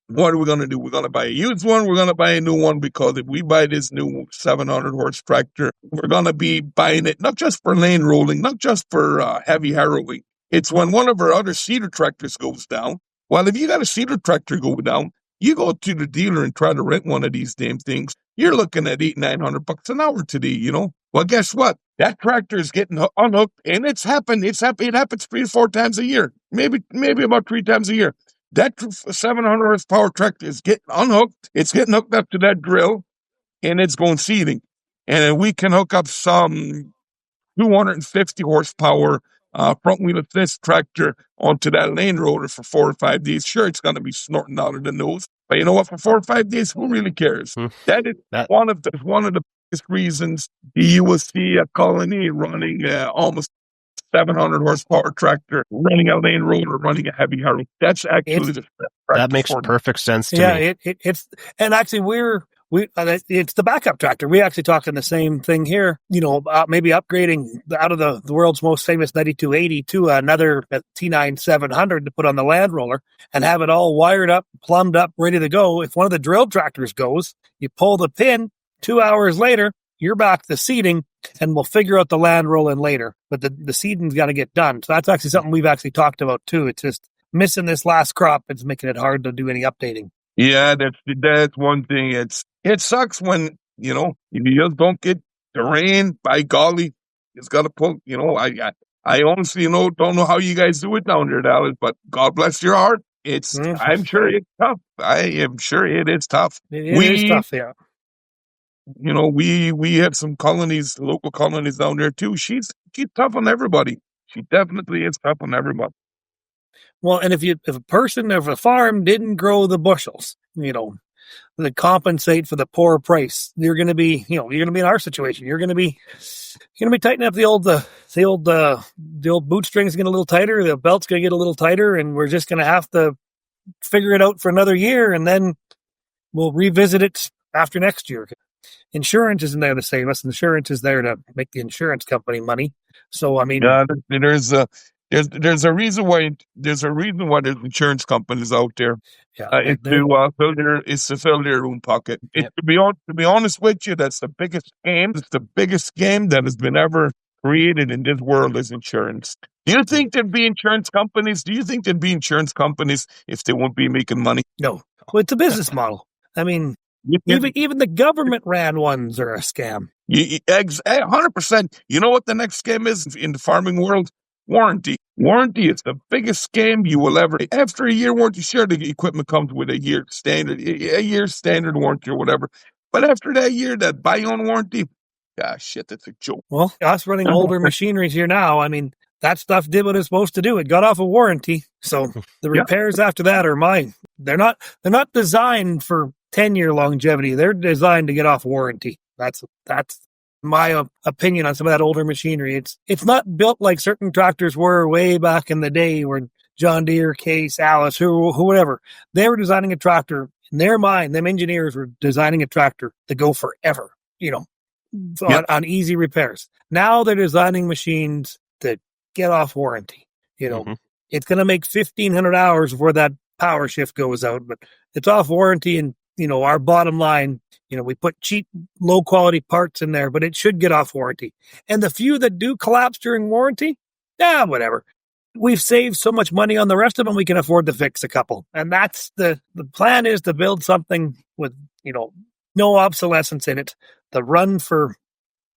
S4: what are we going to do? We're going to buy a used one. We're going to buy a new one, because if we buy this new 700 horse tractor, we're going to be buying it not just for lane rolling, not just for heavy harrowing. It's when one of our other cedar tractors goes down. Well, if you got a cedar tractor go down, you go to the dealer and try to rent one of these damn things. You're looking at $800-900 an hour today, Well, guess what? That tractor is getting unhooked, and it happens 3 or 4 times a year, maybe about 3 times a year. That 700 horsepower tractor is getting unhooked. It's getting hooked up to that drill, and it's going seeding. And then we can hook up some 250 horsepower front wheel assist tractor onto that lane roller for 4 or 5 days. Sure, it's going to be snorting out of the nose, but you know what? For 4 or 5 days, who really cares? That is one of the biggest reasons you will see a colony running almost 700 horsepower tractor, running a lane roller, running a heavy harrow. That's actually
S2: that makes perfect sense to me.
S3: It's and actually it's the backup tractor. We actually talked on the same thing here. Maybe upgrading out of the world's most famous 9280 to another T9 700 to put on the land roller and have it all wired up, plumbed up, ready to go. If one of the drill tractors goes, you pull the pin. 2 hours later, you're back to seeding, and we'll figure out the land rolling later. But the seeding's got to get done. So that's actually something we've actually talked about too. It's just missing this last crop. It's making it hard to do any updating.
S4: Yeah, that's one thing. It sucks when, if you just don't get the rain. By golly, it's got to pull, I honestly don't know how you guys do it down there, Dallas, but God bless your heart. I'm sure it's tough. I am sure it is tough.
S3: It is tough, yeah.
S4: We have some local colonies down there too. She's tough on everybody. She definitely is tough on everybody.
S3: Well, and if a farm didn't grow the bushels, to compensate for the poor price, you're going to be in our situation. You're going to be tightening up the old bootstrings get a little tighter. The belt's going to get a little tighter, and we're just going to have to figure it out for another year, and then we'll revisit it after next year. Insurance isn't there to save us. Insurance is there to make the insurance company money. So, I mean,
S4: there's a reason why there's insurance companies out there. It's to fill their own pocket. To be honest with you, that's the biggest scam. It's the biggest scam that has been ever created in this world is insurance. Do you think there'd be insurance companies? Do you think there'd be insurance companies if they won't be making money?
S3: No. Well, it's a business model. I mean, even the government ran ones are a scam.
S4: 100%. You know what the next scam is in the farming world? Warranty. Warranty is the biggest scam you will ever. After a year warranty, sure, the equipment comes with a year standard warranty or whatever. But after that year, that buy-on warranty, shit, that's a joke.
S3: Well, us running older machineries here now, I mean, that stuff did what it's supposed to do. It got off a warranty. So the repairs after that are mine. They're not designed for 10-year longevity. They're designed to get off warranty. That's my opinion on some of that older machinery. It's not built like certain tractors were way back in the day where John Deere, Case, Alice, whoever. They were designing a tractor. In their mind, them engineers were designing a tractor to go forever, on easy repairs. Now they're designing machines that get off warranty. It's going to make 1,500 hours before that power shift goes out, but it's off warranty. And, our bottom line, we put cheap, low quality parts in there, but it should get off warranty. And the few that do collapse during warranty, whatever. We've saved so much money on the rest of them, we can afford to fix a couple. And that's the plan, is to build something with, no obsolescence in it, to run for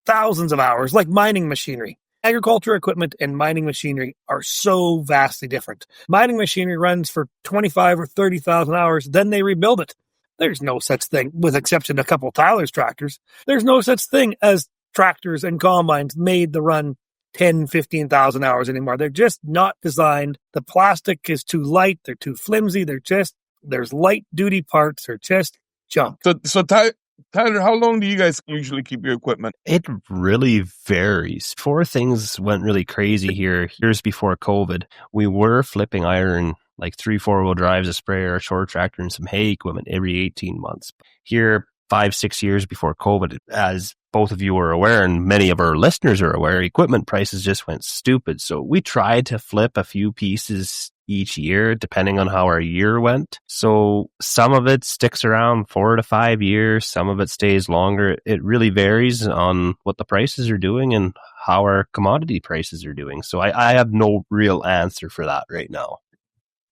S3: thousands of hours, like mining machinery. Agriculture equipment and mining machinery are so vastly different. Mining machinery runs for 25 or 30,000 hours, then they rebuild it. There's no such thing, with exception of a couple of Tyler's tractors, there's no such thing as tractors and combines made to run 10, 15,000 hours anymore. They're just not designed. The plastic is too light. They're too flimsy. There's light duty parts. They're just junk.
S4: So Tyler, how long do you guys usually keep your equipment?
S2: It really varies. Before things went really crazy here, years before COVID, we were flipping iron, like 3 4-wheel drives, a sprayer, a short tractor, and some hay equipment every 18 months. Here, 5-6 years before COVID, as both of you are aware, and many of our listeners are aware, equipment prices just went stupid. So we tried to flip a few pieces each year, depending on how our year went. So some of it sticks around 4 to 5 years. Some of it stays longer. It really varies on what the prices are doing and how our commodity prices are doing. So I have no real answer for that right now.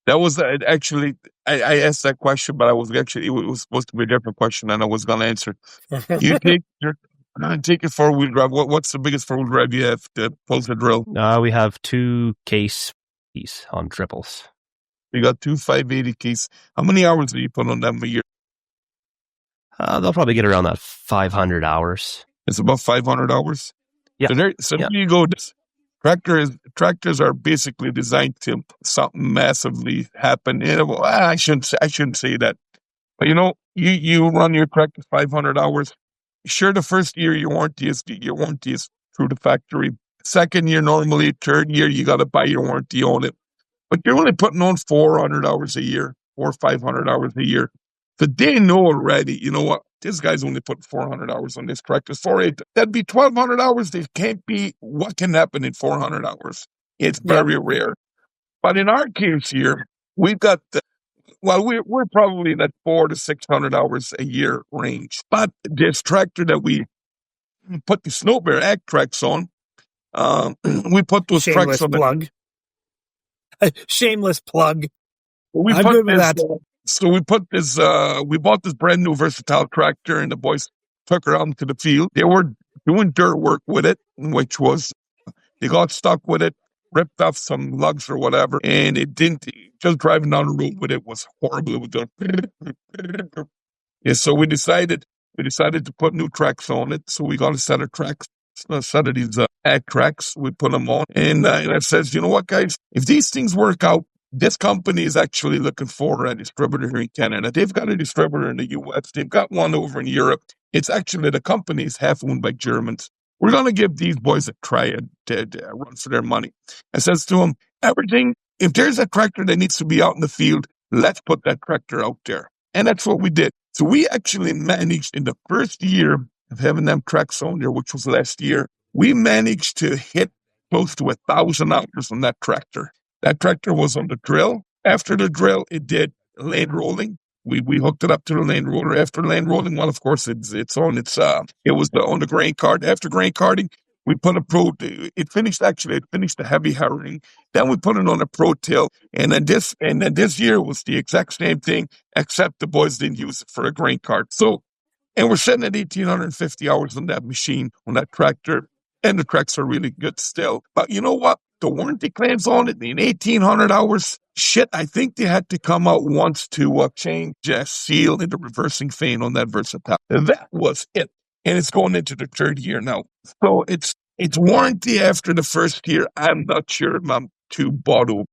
S4: That was actually, I asked that question, but it was supposed to be a different question, and I was going to answer. You take a 4-wheel drive. What's the biggest 4-wheel drive you have that pulls the drill?
S2: We have 2 case on triples.
S4: You got 2 580 case. How many hours do you put on them a year?
S2: They'll probably get around that 500 hours.
S4: It's about 500 hours?
S2: Yeah.
S4: So there you go. Tractors are basically designed to something massively happen. I shouldn't say that. But you run your tractor 500 hours. Sure, the first year your warranty is through the factory. Second year, normally, third year, you got to buy your warranty on it. But you're only putting on 400 hours a year or 500 hours a year. So they know already, you know what, this guy's only put 400 hours on this tractor. That'd be 1,200 hours. They can't be, what can happen in 400 hours? It's very rare. But in our case here, we've got, we're probably in that 400 to 600 hours a year range. But this tractor that we put the Snowbear Ag tracks on, we put those tracks on.
S3: Shameless plug.
S4: I'm good with that. So we bought this brand new versatile tractor, and the boys took her out to the field. They were doing dirt work with it, which was, they got stuck with it, ripped off some lugs or whatever, and it didn't, just driving down the road with it was horrible. It was doing, so we decided to put new tracks on it. So we got a set of these ag tracks. We put them on, and I says, you know what, guys, if these things work out, this company is actually looking for a distributor here in Canada. They've got a distributor in the U.S. They've got one over in Europe. It's actually, the company is half owned by Germans. We're going to give these boys a try to run for their money. I says to them, everything, if there's a tractor that needs to be out in the field, let's put that tractor out there. And that's what we did. So we actually managed in the first year of having them tracks on there, which was last year, we managed to hit close to 1,000 hours on that tractor. That tractor was on the drill. After the drill, it did lane rolling. We hooked it up to the lane roller. After lane rolling, well, of course, it was on the grain cart. After grain carting, we put it finished the heavy harrowing. Then we put it on a pro till. And then this year was the exact same thing, except the boys didn't use it for a grain cart. So, and we're sitting at 1,850 hours on that machine, on that tractor. And the tracks are really good still. But you know what? The warranty claims on it in 1,800 hours. Shit, I think they had to come out once to change a seal in the reversing fan on that Versatile. That was it. And it's going into the third year now. So it's warranty after the first year. I'm not sure I'm too bought over.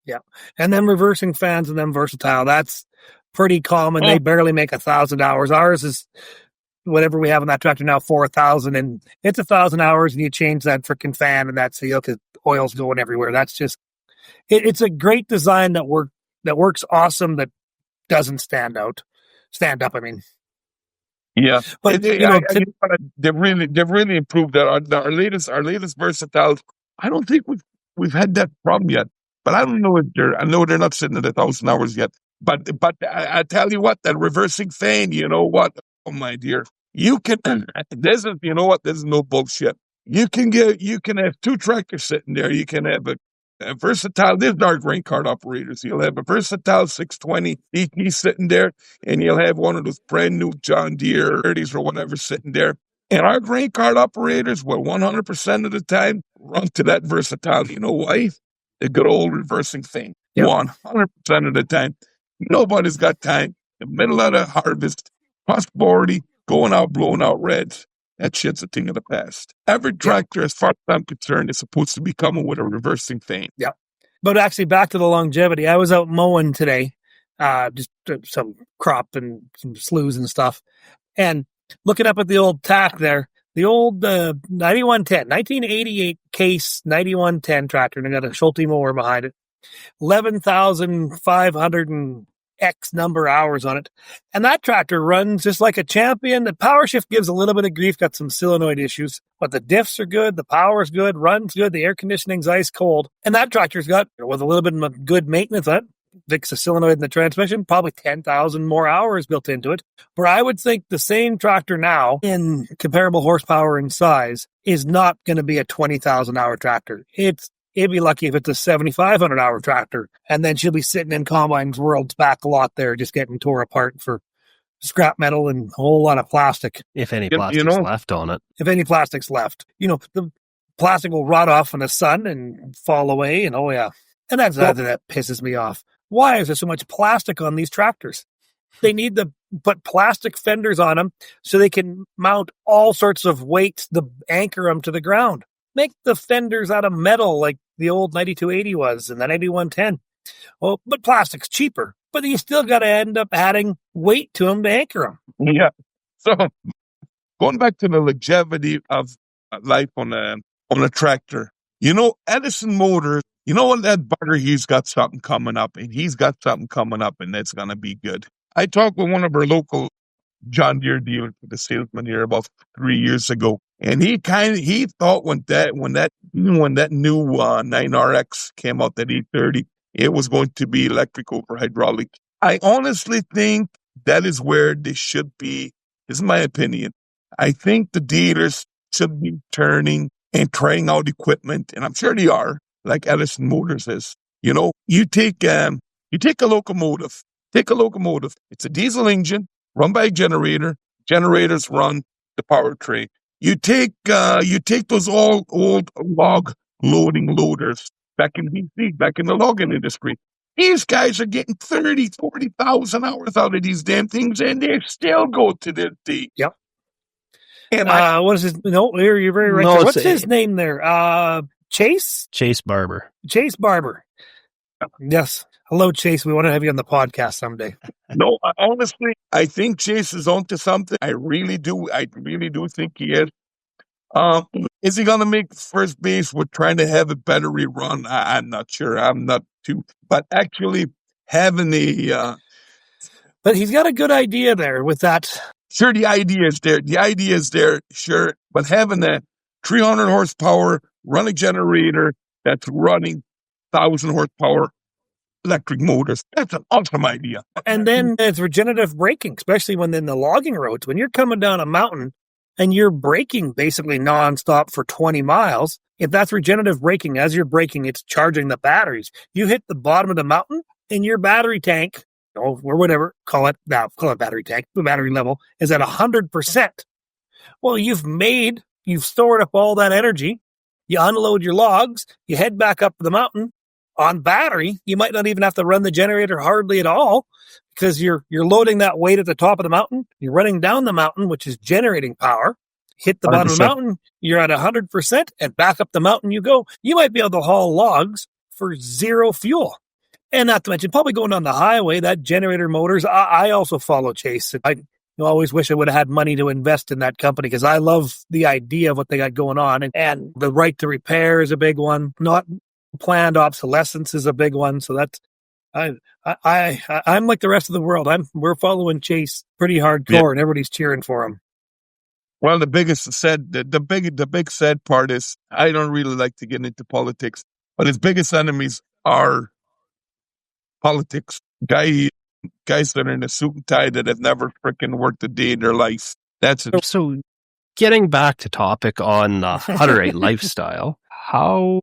S3: Yeah. And then reversing fans and then Versatile. That's pretty common. They barely make 1,000 hours. Ours is whatever we have on that tractor now, 4,000, and it's 1,000 hours, and you change that freaking fan and that seal because oil's going everywhere. That's just it's a great design that works awesome. That doesn't stand up. I mean,
S4: yeah,
S3: but
S4: they've really improved that. Our latest Versatiles. I don't think we've had that problem yet, but I don't know if I know they're not sitting at 1,000 hours yet. But I tell you what, that reversing fan, you know what? Oh my dear, you can. This is no bullshit. You can have two tractors sitting there. You can have a Versatile. These are grain cart operators. You'll have a Versatile 620 DT sitting there, and you'll have one of those brand new John Deere 30s or whatever sitting there. And our grain cart operators will 100% of the time run to that Versatile. You know why? The good old reversing thing. Yep. 100% of the time. Nobody's got time. In the middle of the harvest, cross-bordy, going out, blowing out reds. That shit's a thing of the past. Every tractor, as far as I'm concerned, is supposed to be coming with a reversing fan.
S3: Yeah. But actually, back to the longevity. I was out mowing today, just some crop and some sloughs and stuff. And looking up at the old tack there, the old 9110, 1988 Case 9110 tractor, and I got a Schulte mower behind it. 11,500 and X number of hours on it. And that tractor runs just like a champion. The power shift gives a little bit of grief, got some solenoid issues, but the diffs are good, the power's good, runs good, the air conditioning's ice cold. And that tractor's got, with a little bit of good maintenance on it, fix the solenoid in the transmission, probably 10,000 more hours built into it. But I would think the same tractor now, in comparable horsepower and size, is not going to be a 20,000 hour tractor. It'd be lucky if it's a 7,500 hour tractor, and then she'll be sitting in Combine's World's back lot there, just getting tore apart for scrap metal and a whole lot of plastic.
S2: If any plastic's left on it.
S3: If any plastic's left. The plastic will rot off in the sun and fall away, and And that's that pisses me off. Why is there so much plastic on these tractors? They need to put plastic fenders on them so they can mount all sorts of weights to anchor them to the ground. Make the fenders out of metal like the old 9280 was and the 9110. Well, but plastic's cheaper, but you still got to end up adding weight to them to anchor them.
S4: Yeah. So going back to the longevity of life on a tractor, Edison Motors, that bugger, he's got something coming up, and that's going to be good. I talked with one of our local John Deere dealers, the salesman here, about 3 years ago. And he thought when that new 9RX came out, that E30, it was going to be electric over hydraulic. I honestly think that is where they should be. This is my opinion. I think the dealers should be turning and trying out equipment, and I'm sure they are, like Edison Motors is. You take a locomotive. It's a diesel engine run by a generator. Generators run the powertrain. You take those old log loading loaders back in BC, back in the logging industry. These guys are getting 30, 40,000 hours out of these damn things, and they still go to their D.
S3: Yep. And what is his? No, you're very right. No, what's his name there? Chase?
S2: Chase Barber.
S3: Chase Barber. Yes. Hello, Chase. We want to have you on the podcast someday.
S4: No, honestly, I think Chase is onto something. I really do think he is. Is he going to make first base with trying to have a battery run? I'm not sure. I'm not too. But actually, having a
S3: But he's got a good idea there with that.
S4: Sure, the idea is there. The idea is there, sure. But having a 300 horsepower running generator that's running 1,000 horsepower electric motors, that's an awesome idea.
S3: And then it's regenerative braking, especially when in the logging roads. When you're coming down a mountain and you're braking basically nonstop for 20 miles, if that's regenerative braking, as you're braking, it's charging the batteries. You hit the bottom of the mountain and your battery tank, or whatever, call it battery tank, the battery level is at 100%. Well, you've stored up all that energy. You unload your logs, you head back up the mountain on battery. You might not even have to run the generator hardly at all because you're loading that weight at the top of the mountain. You're running down the mountain, which is generating power. Hit the bottom 100%. Of the mountain, you're at 100%, and back up the mountain you go. You might be able to haul logs for zero fuel. And not to mention, probably going on the highway, that generator motors, I also follow Chase. I always wish I would have had money to invest in that company because I love the idea of what they got going on. And the right to repair is a big one. Not planned obsolescence is a big one. So that's, I'm like the rest of the world. We're following Chase pretty hardcore, and everybody's cheering for him.
S4: Well, the big sad part is I don't really like to get into politics, but his biggest enemies are politics. Guys that are in a suit and tie that have never freaking worked a day in their life. That's it.
S2: So getting back to topic on the Hutterite lifestyle, how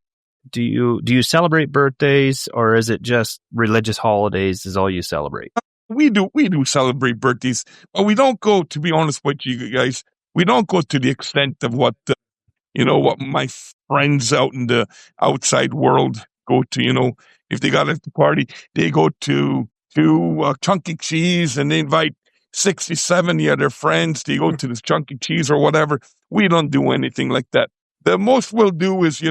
S2: do you celebrate birthdays, or is it just religious holidays is all you celebrate?
S4: We do celebrate birthdays, but we don't go, to be honest with you guys, we don't go to the extent of what my friends out in the outside world go to. If they got a party, they go to Chunky Cheese and they invite 60, 70 of their friends. They go to this Chunky Cheese or whatever. We don't do anything like that. The most we'll do is,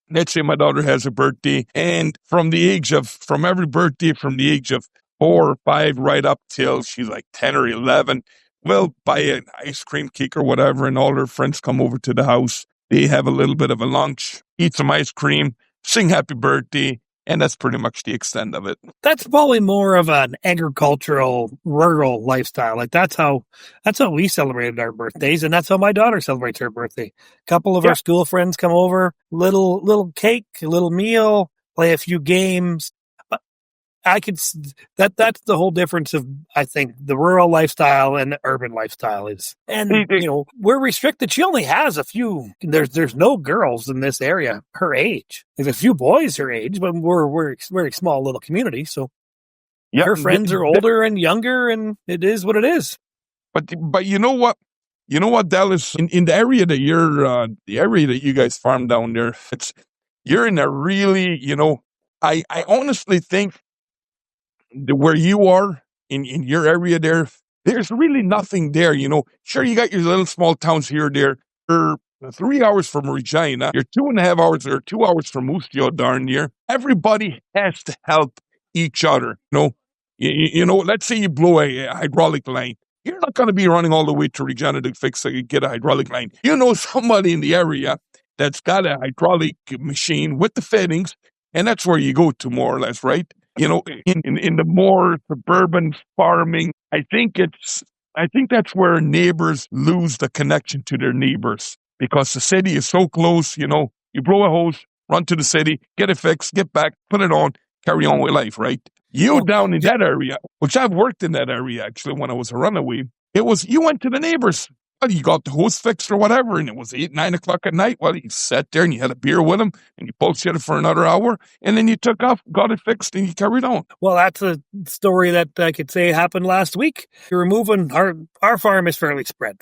S4: let's say my daughter has a birthday, and from the age of 4 or 5 right up till she's like 10 or 11, we'll buy an ice cream cake or whatever, and all her friends come over to the house. They have a little bit of a lunch, eat some ice cream, sing happy birthday, and that's pretty much the extent of it.
S3: That's probably more of an agricultural, rural lifestyle. Like that's how we celebrated our birthdays, and that's how my daughter celebrates her birthday. A couple of our school friends come over, little cake, a little meal, play a few games. That's the whole difference of, I think, the rural lifestyle and the urban lifestyle is. And, we're restricted. She only has a few, there's no girls in this area her age. There's a few boys her age, but we're a very small little community. So her friends are older and younger, and it is what it is.
S4: But you know what? Dallas, in the area that the area that you guys farm down there, you're in a really, I honestly think where you are in your area there's really nothing there. Sure, you got your little small towns here or there. You're 3 hours from Regina. You're 2.5 hours or 2 hours from Moose Jaw darn near. Everybody has to help each other. Let's say you blow a hydraulic line. You're not going to be running all the way to Regina to get a hydraulic line. Somebody in the area that's got a hydraulic machine with the fittings, and that's where you go to, more or less, right? In the more suburban farming, I think that's where neighbors lose the connection to their neighbors, because the city is so close. You blow a hose, run to the city, get it fixed, get back, put it on, carry on with life, right? Down in that area, which I've worked in that area actually when I was a runaway, you went to the neighbors. Well, you got the hose fixed or whatever, and it was 8, 9 o'clock at night. Well, you sat there and you had a beer with them, and you bullshitted for another hour, and then you took off, got it fixed, and you carried on.
S3: Well, that's a story that I could say happened last week. You're moving, our farm is fairly spread.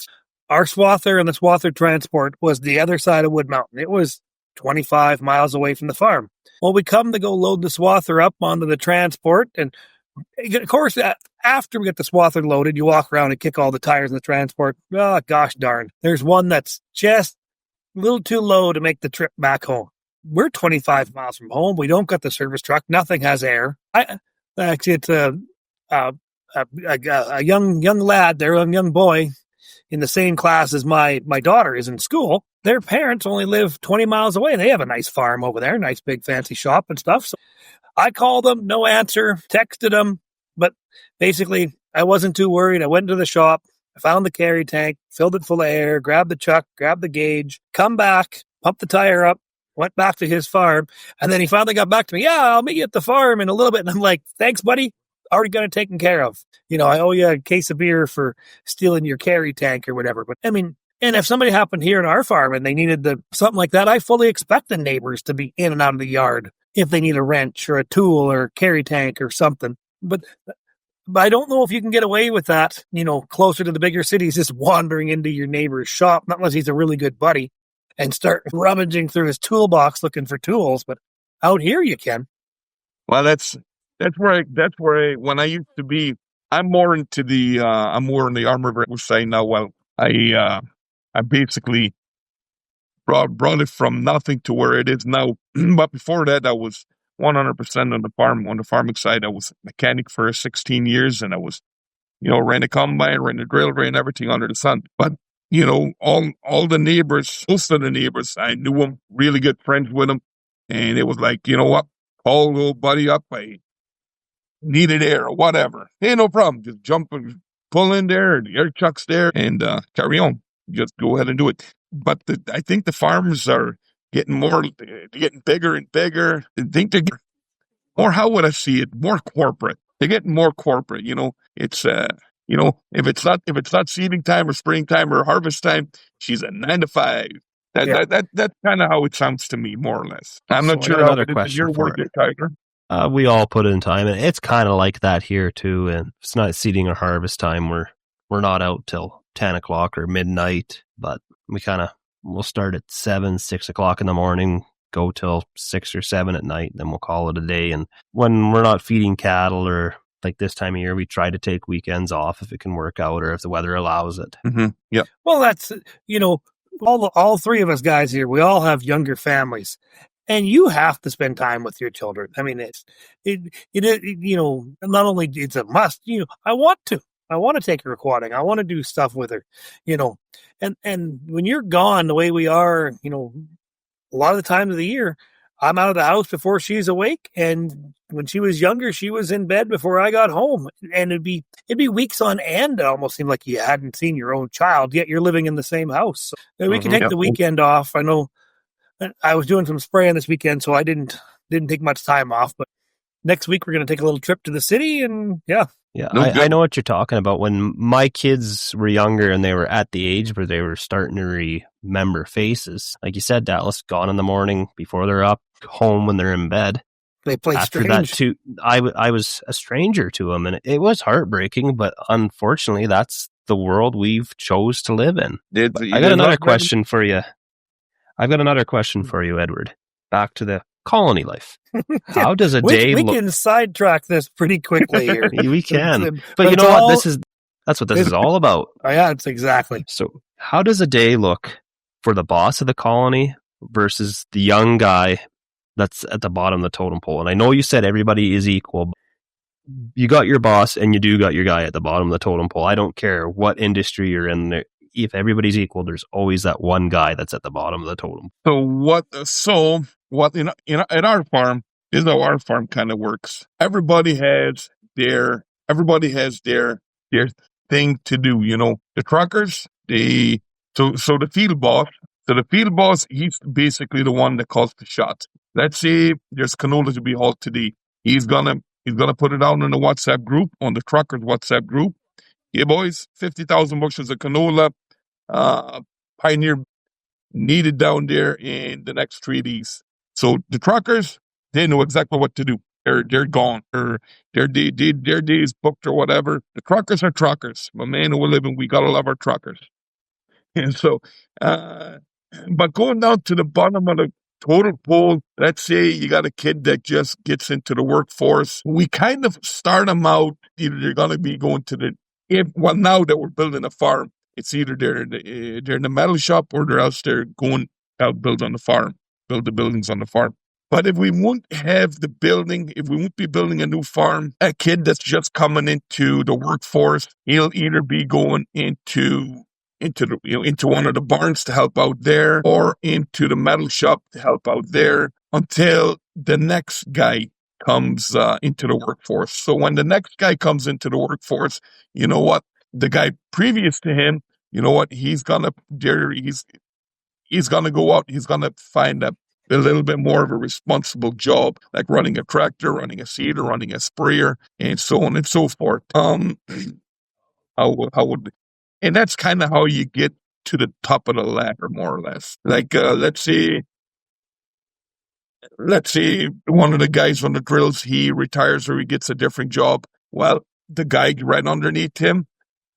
S3: Our swather and the swather transport was the other side of Wood Mountain. It was 25 miles away from the farm. Well, we come to go load the swather up onto the transport, and of course, after we get the swather loaded, you walk around and kick all the tires in the transport. Oh, gosh darn. There's one that's just a little too low to make the trip back home. We're 25 miles from home. We don't got the service truck. Nothing has air. Actually, it's a young lad there, a young boy in the same class as my daughter is in school. their parents only live 20 miles away. They have a nice farm over there, nice big fancy shop and stuff. So I called them, no answer, texted them, but basically I wasn't too worried. I went to the shop, I found the carry tank, filled it full of air, grabbed the chuck, grabbed the gauge, come back, pumped the tire up, went back to his farm, and then he finally got back to me. Yeah, I'll meet you at the farm in a little bit. And I'm like, thanks, buddy. Already got it taken care of. I owe you a case of beer for stealing your carry tank or whatever. But I mean, and if somebody happened here in our farm and they needed something like that, I fully expect the neighbors to be in and out of the yard if they need a wrench or a tool or a carry tank or something. But I don't know if you can get away with that, closer to the bigger cities, just wandering into your neighbor's shop, not unless he's a really good buddy, and start rummaging through his toolbox looking for tools. But out here you can.
S4: Well, that's where when I used to be, I'm more in the armor side now. Well, I basically brought it from nothing to where it is now. But before that, I was 100% on the farming side. I was a mechanic for 16 years, and I was, ran a combine, ran a drill, ran everything under the sun. But all the neighbors, most of the neighbors, I knew them, really good friends with them, and it was like, you know what, call little buddy up, I needed air or whatever. Hey, no problem, just jump and pull in there, the air chuck's there, and carry on. Just go ahead and do it. But I think the farms are getting bigger and bigger. I think they're getting more, how would I see it? More corporate. They're getting more corporate. It's if it's not seeding time or springtime or harvest time, she's a 9 to 5. That's kind of how it sounds to me, more or less. I'm not sure how it is in your work, Tyler.
S2: We all put in time, and it's kind of like that here too. And if it's not seeding or harvest time, we're not out till 10 o'clock or midnight, but we'll start at 7, 6 o'clock in the morning, go till 6 or 7 at night, then we'll call it a day. And when we're not feeding cattle or like this time of year, we try to take weekends off if it can work out or if the weather allows it.
S4: Mm-hmm. Yeah.
S3: Well, that's, all three of us guys here, we all have younger families. And you have to spend time with your children. I mean, not only it's a must, I want to take her aquatic. I want to do stuff with her, and when you're gone the way we are, a lot of the times of the year, I'm out of the house before she's awake. And when she was younger, she was in bed before I got home, and it'd be weeks on end. It almost seemed like you hadn't seen your own child, yet you're living in the same house. So we can take the weekend off. I know I was doing some spraying this weekend, so I didn't take much time off, but next week we're going to take a little trip to the city, and yeah.
S2: Yeah, I know what you're talking about. When my kids were younger and they were at the age where they were starting to remember faces, like you said, Dallas, gone in the morning before they're up, home when they're in bed.
S3: They play
S2: After
S3: strange.
S2: that, too, I was a stranger to them, and it was heartbreaking, but unfortunately, that's the world we've chose to live in. I got another question for you. Edward. Back to the colony life. How does a day
S3: look? We can sidetrack this pretty quickly here.
S2: We can. But you know what? That's what this is all about.
S3: Oh, yeah, it's exactly.
S2: So how does a day look for the boss of the colony versus the young guy that's at the bottom of the totem pole? And I know you said everybody is equal. But you got your boss and you do got your guy at the bottom of the totem pole. I don't care what industry you're in. If everybody's equal, there's always that one guy that's at the bottom of the totem.
S4: So what in our farm is how our farm kind of works. Everybody has their thing to do. The truckers, the field boss, he's basically the one that calls the shots. Let's say there's canola to be hauled today. He's gonna put it out on the WhatsApp group, on the truckers WhatsApp group. Yeah, boys, 50,000 bushels of canola, Pioneer needed down there in the next 3 days. So the truckers, they know exactly what to do. They're gone, or their day is booked or whatever. The truckers are truckers. My man who we're living, we gotta love our truckers. And so, but going down to the bottom of the total pole, let's say you got a kid that just gets into the workforce. We kind of start them out. Either they're gonna be going to now that we're building a farm, it's either they're in the metal shop or they're else they're going out build the buildings on the farm. But if we won't have the building, if we won't be building a new farm, a kid that's just coming into the workforce, he'll either be going into into one of the barns to help out there, or into the metal shop to help out there, until the next guy comes into the workforce. So when the next guy comes into the workforce, you know what? The guy previous to him, you know what? He's gonna go out. He's gonna find a little bit more of a responsible job, like running a tractor, running a seeder, running a sprayer, and so on and so forth. And that's kind of how you get to the top of the ladder, more or less. Like, let's say one of the guys on the drills, he retires or he gets a different job. Well, the guy right underneath him,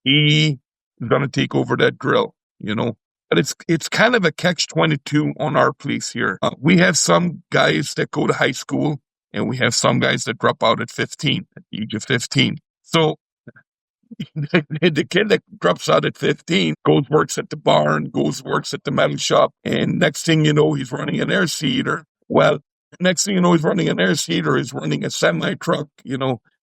S4: he is going to take over that drill, But it's kind of a catch-22 on our police here. We have some guys that go to high school, and we have some guys that drop out at the age of 15. So the kid that drops out at 15 works at the barn, works at the metal shop, and next thing you know, he's running an air seeder. Well, next thing you know, he's running an air seeder, he's running a semi-truck,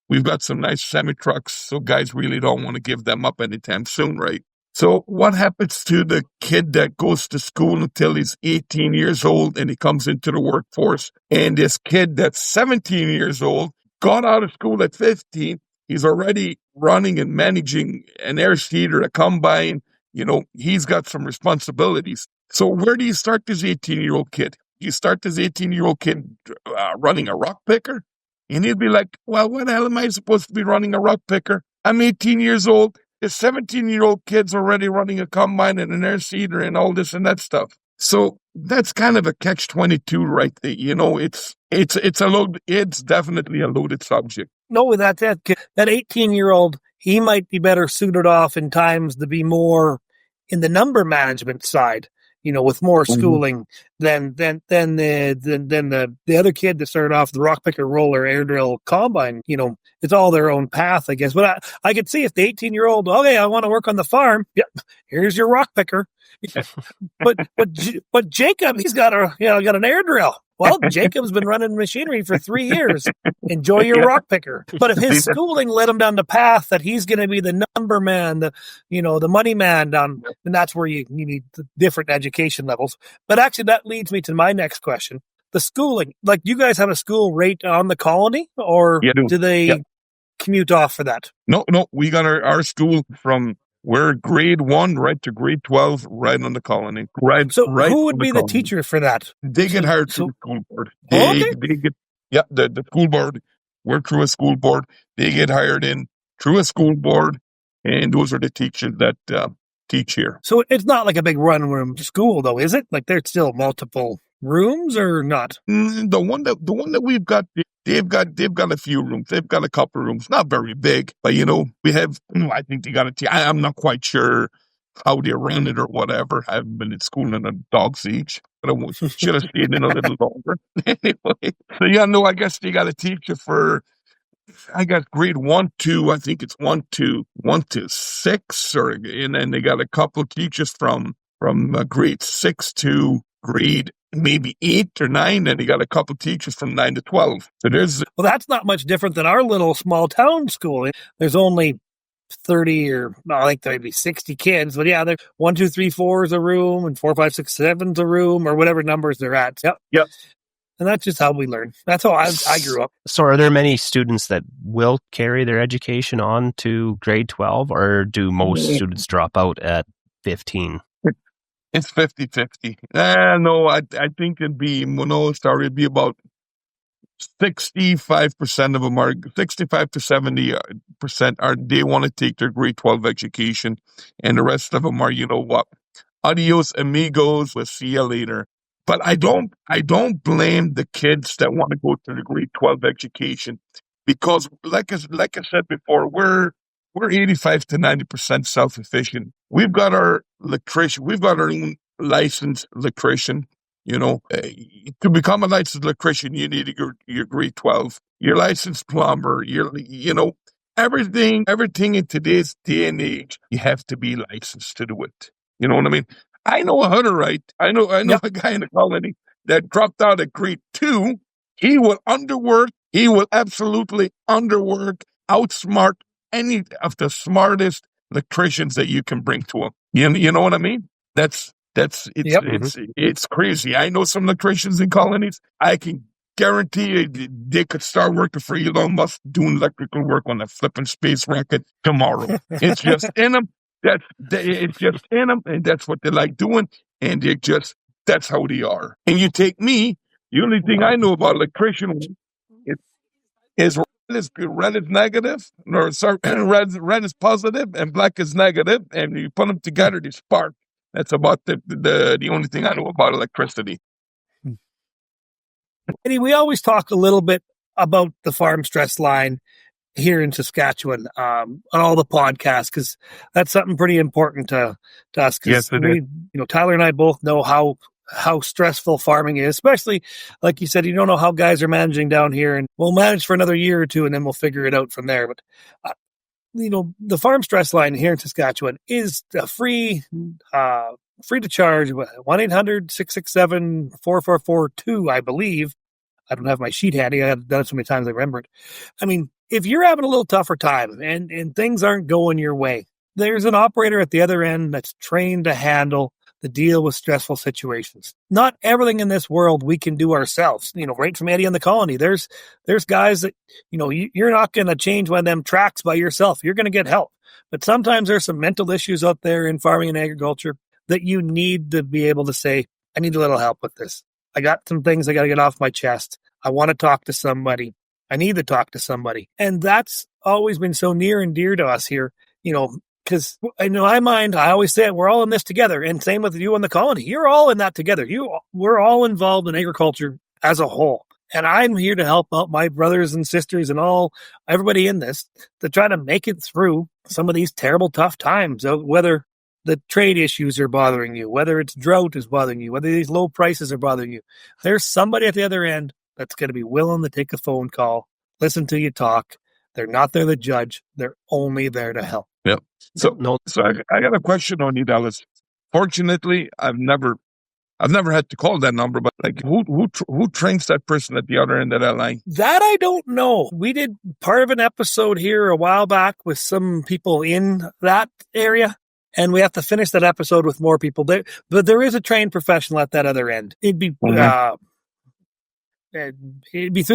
S4: We've got some nice semi-trucks, so guys really don't want to give them up anytime soon, right? So what happens to the kid that goes to school until he's 18 years old and he comes into the workforce? And this kid that's 17 years old, got out of school at 15, he's already running and managing an air seeder, a combine, he's got some responsibilities. So where do you start this 18-year-old kid? You start this 18-year-old kid running a rock picker? And he'd be like, well, what the hell am I supposed to be running a rock picker? I'm 18 years old. The 17-year-old kid's already running a combine and an air seeder and all this and that stuff. So that's kind of a catch-22 right there. It's definitely a loaded subject.
S3: No, that's it. That 18-year-old, he might be better suited off in times to be more in the number management side, with more schooling than the other kid that started off the rock picker, roller, air drill, combine. It's all their own path, I guess. But I could see if the 18-year-old, okay, I want to work on the farm. Yep, here's your rock picker. but Jacob, he's got an air drill. Well, Jacob's been running machinery for 3 years. Enjoy your rock picker. But if his schooling led him down the path that he's going to be the number man, the money man, and that's where you need the different education levels. But actually, that leads me to my next question. The schooling, like, you guys have a school right on the colony, or do they commute off for that?
S4: No, we got our school from... We're grade 1 right to grade 12, right on the colony. Right.
S3: So
S4: right
S3: who would be the teacher for that?
S4: They get hired through the school board. The school board. We're through a school board. They get hired in through a school board, and those are the teachers that teach here.
S3: So it's not like a big one-room school, though, is it? Like, there's still multiple rooms, or not?
S4: The one that we've got, they've got a few rooms. They've got a couple of rooms, not very big, but we have. I think they got I'm not quite sure how they run it or whatever. I haven't been in school in a dog's age, but I should have stayed in a little longer. Anyway, so I guess they got a teacher for. I got grade 1 to, I think it's 1 to 6, and then they got a couple teachers from grade 6 to grade maybe 8 or 9, and they got a couple teachers from 9 to 12. So
S3: that's not much different than our little small town school. There's only 30 or I think maybe 60 kids, but there's 1, 2, 3, 4 is a room, and 4, 5, 6, 7 is a room, or whatever numbers they're at.
S4: Yep.
S3: And that's just how we learn. That's how I grew up.
S2: So are there many students that will carry their education on to grade 12, or do most students drop out at 15?
S4: It's 50-50. No, I think it'd be about 65% of them 65 to 70% they want to take their grade 12 education, and the rest of them are, adios amigos, we'll see you later. But I don't blame the kids that want to go to the grade 12 education, because like I said before, we're 85 to 90% self-efficient. We've got our electrician. We've got our own licensed electrician. To become a licensed electrician, you need your grade 12. Your licensed plumber. Everything in today's day and age, you have to be licensed to do it. You know what I mean? I know a Hutterite. I know a guy in the colony that dropped out at grade 2. He will underwork. He will absolutely underwork, outsmart any of the smartest electricians that you can bring to him. You know what I mean? It's crazy. I know some electricians in colonies. I can guarantee you they could start working for Elon Musk doing electrical work on a flipping space rocket tomorrow. It's just in them. It's just in them, and that's what they like doing. And that's how they are. And you take me. The only thing I know about electrician is red is negative, or sorry, red is positive, and black is negative, and you put them together, they spark. That's about the only thing I know about electricity.
S3: Eddie, we always talk a little bit about the farm stress line here in Saskatchewan on all the podcasts, because that's something pretty important to us.
S4: Yes, it is.
S3: Tyler and I both know how stressful farming is, especially like you said, you don't know how guys are managing down here, and we'll manage for another year or two and then we'll figure it out from there. But the farm stress line here in Saskatchewan is free to charge. 1-800-667-4442, I believe. I don't have my sheet handy. I've done it so many times I remember it. I mean, if you're having a little tougher time and things aren't going your way, there's an operator at the other end that's trained to handle the deal with stressful situations. Not everything in this world we can do ourselves. Right from Eddie on the colony, there's guys that, you're not going to change one of them tracks by yourself. You're going to get help. But sometimes there's some mental issues out there in farming and agriculture that you need to be able to say, I need a little help with this. I got some things I got to get off my chest. I want to talk to somebody. I need to talk to somebody. And that's always been so near and dear to us here, because in my mind, I always say we're all in this together. And same with you on the colony. You're all in that together. We're all involved in agriculture as a whole. And I'm here to help out my brothers and sisters and everybody in this to try to make it through some of these terrible, tough times, whether the trade issues are bothering you, whether it's drought is bothering you, whether these low prices are bothering you. There's somebody at the other end that's going to be willing to take a phone call, listen to you talk. They're not there to judge. They're only there to help.
S4: Yep. So I got a question on you, Dallas. Fortunately, I've never had to call that number, but who trains that person at the other end of that line?
S3: That I don't know. We did part of an episode here a while back with some people in that area, and we have to finish that episode with more people there. But there is a trained professional at that other end. It'd be through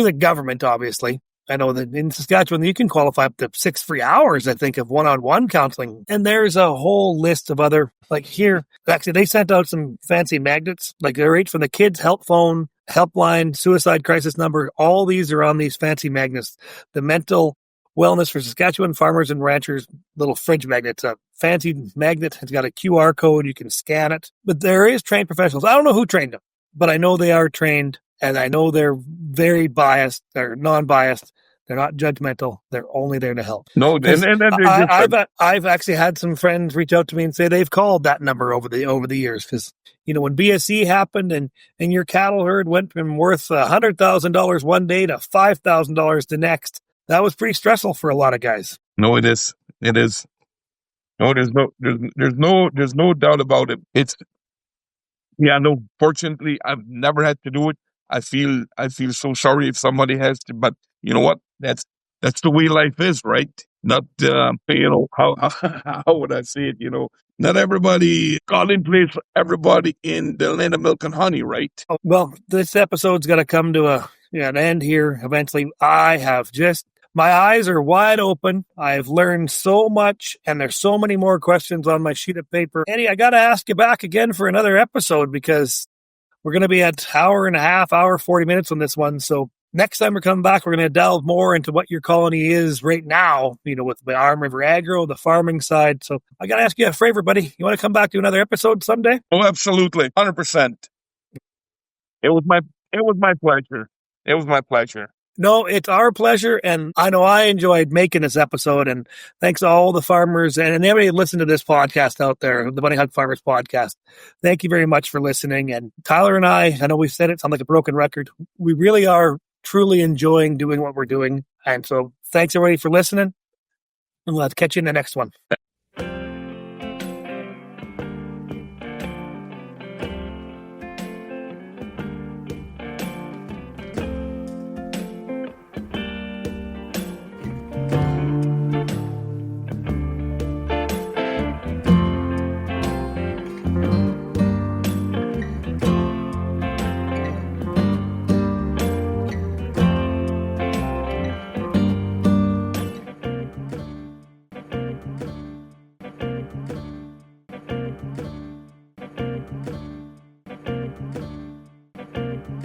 S3: the government, obviously. I know that in Saskatchewan, you can qualify up to 6 free hours, I think, of one-on-one counseling. And there's a whole list of other, like here, actually, they sent out some fancy magnets, like they're right from the kids' help phone, helpline, suicide crisis number. All these are on these fancy magnets. The mental wellness for Saskatchewan farmers and ranchers, little fridge magnet. It's a fancy magnet. It's got a QR code. You can scan it. But there is trained professionals. I don't know who trained them, but I know they are trained, and I know they're very biased. They're non-biased. They're not judgmental. They're only there to help.
S4: No,
S3: I've actually had some friends reach out to me and say they've called that number over the years, because when BSE happened and your cattle herd went from worth $100,000 one day to $5,000 the next, that was pretty stressful for a lot of guys.
S4: No, it is. It is. No, there's no doubt about it. Fortunately, I've never had to do it. I feel so sorry if somebody has to, but you know what? That's the way life is, right? Not, how would I say it? Not everybody got in place for everybody in the land of milk and honey, right?
S3: Well, this episode's got to come to an end here eventually. My eyes are wide open. I've learned so much, and there's so many more questions on my sheet of paper. Eddie, I got to ask you back again for another episode, because we're going to be at hour and a half, 40 minutes on this one. So next time we're coming back, we're going to delve more into what your colony is right now, with the Arm River Agro, the farming side. So I got to ask you a favor, buddy. You want to come back to another episode someday?
S4: Oh, absolutely. 100%. It was my pleasure. It was my pleasure.
S3: No, it's our pleasure, and I know I enjoyed making this episode, and thanks to all the farmers and anybody who listened to this podcast out there, the Bunny Hug Farmers Podcast. Thank you very much for listening. And Tyler and I know we've said it, sound like a broken record. We really are truly enjoying doing what we're doing. And so thanks everybody for listening, and we'll have to catch you in the next one.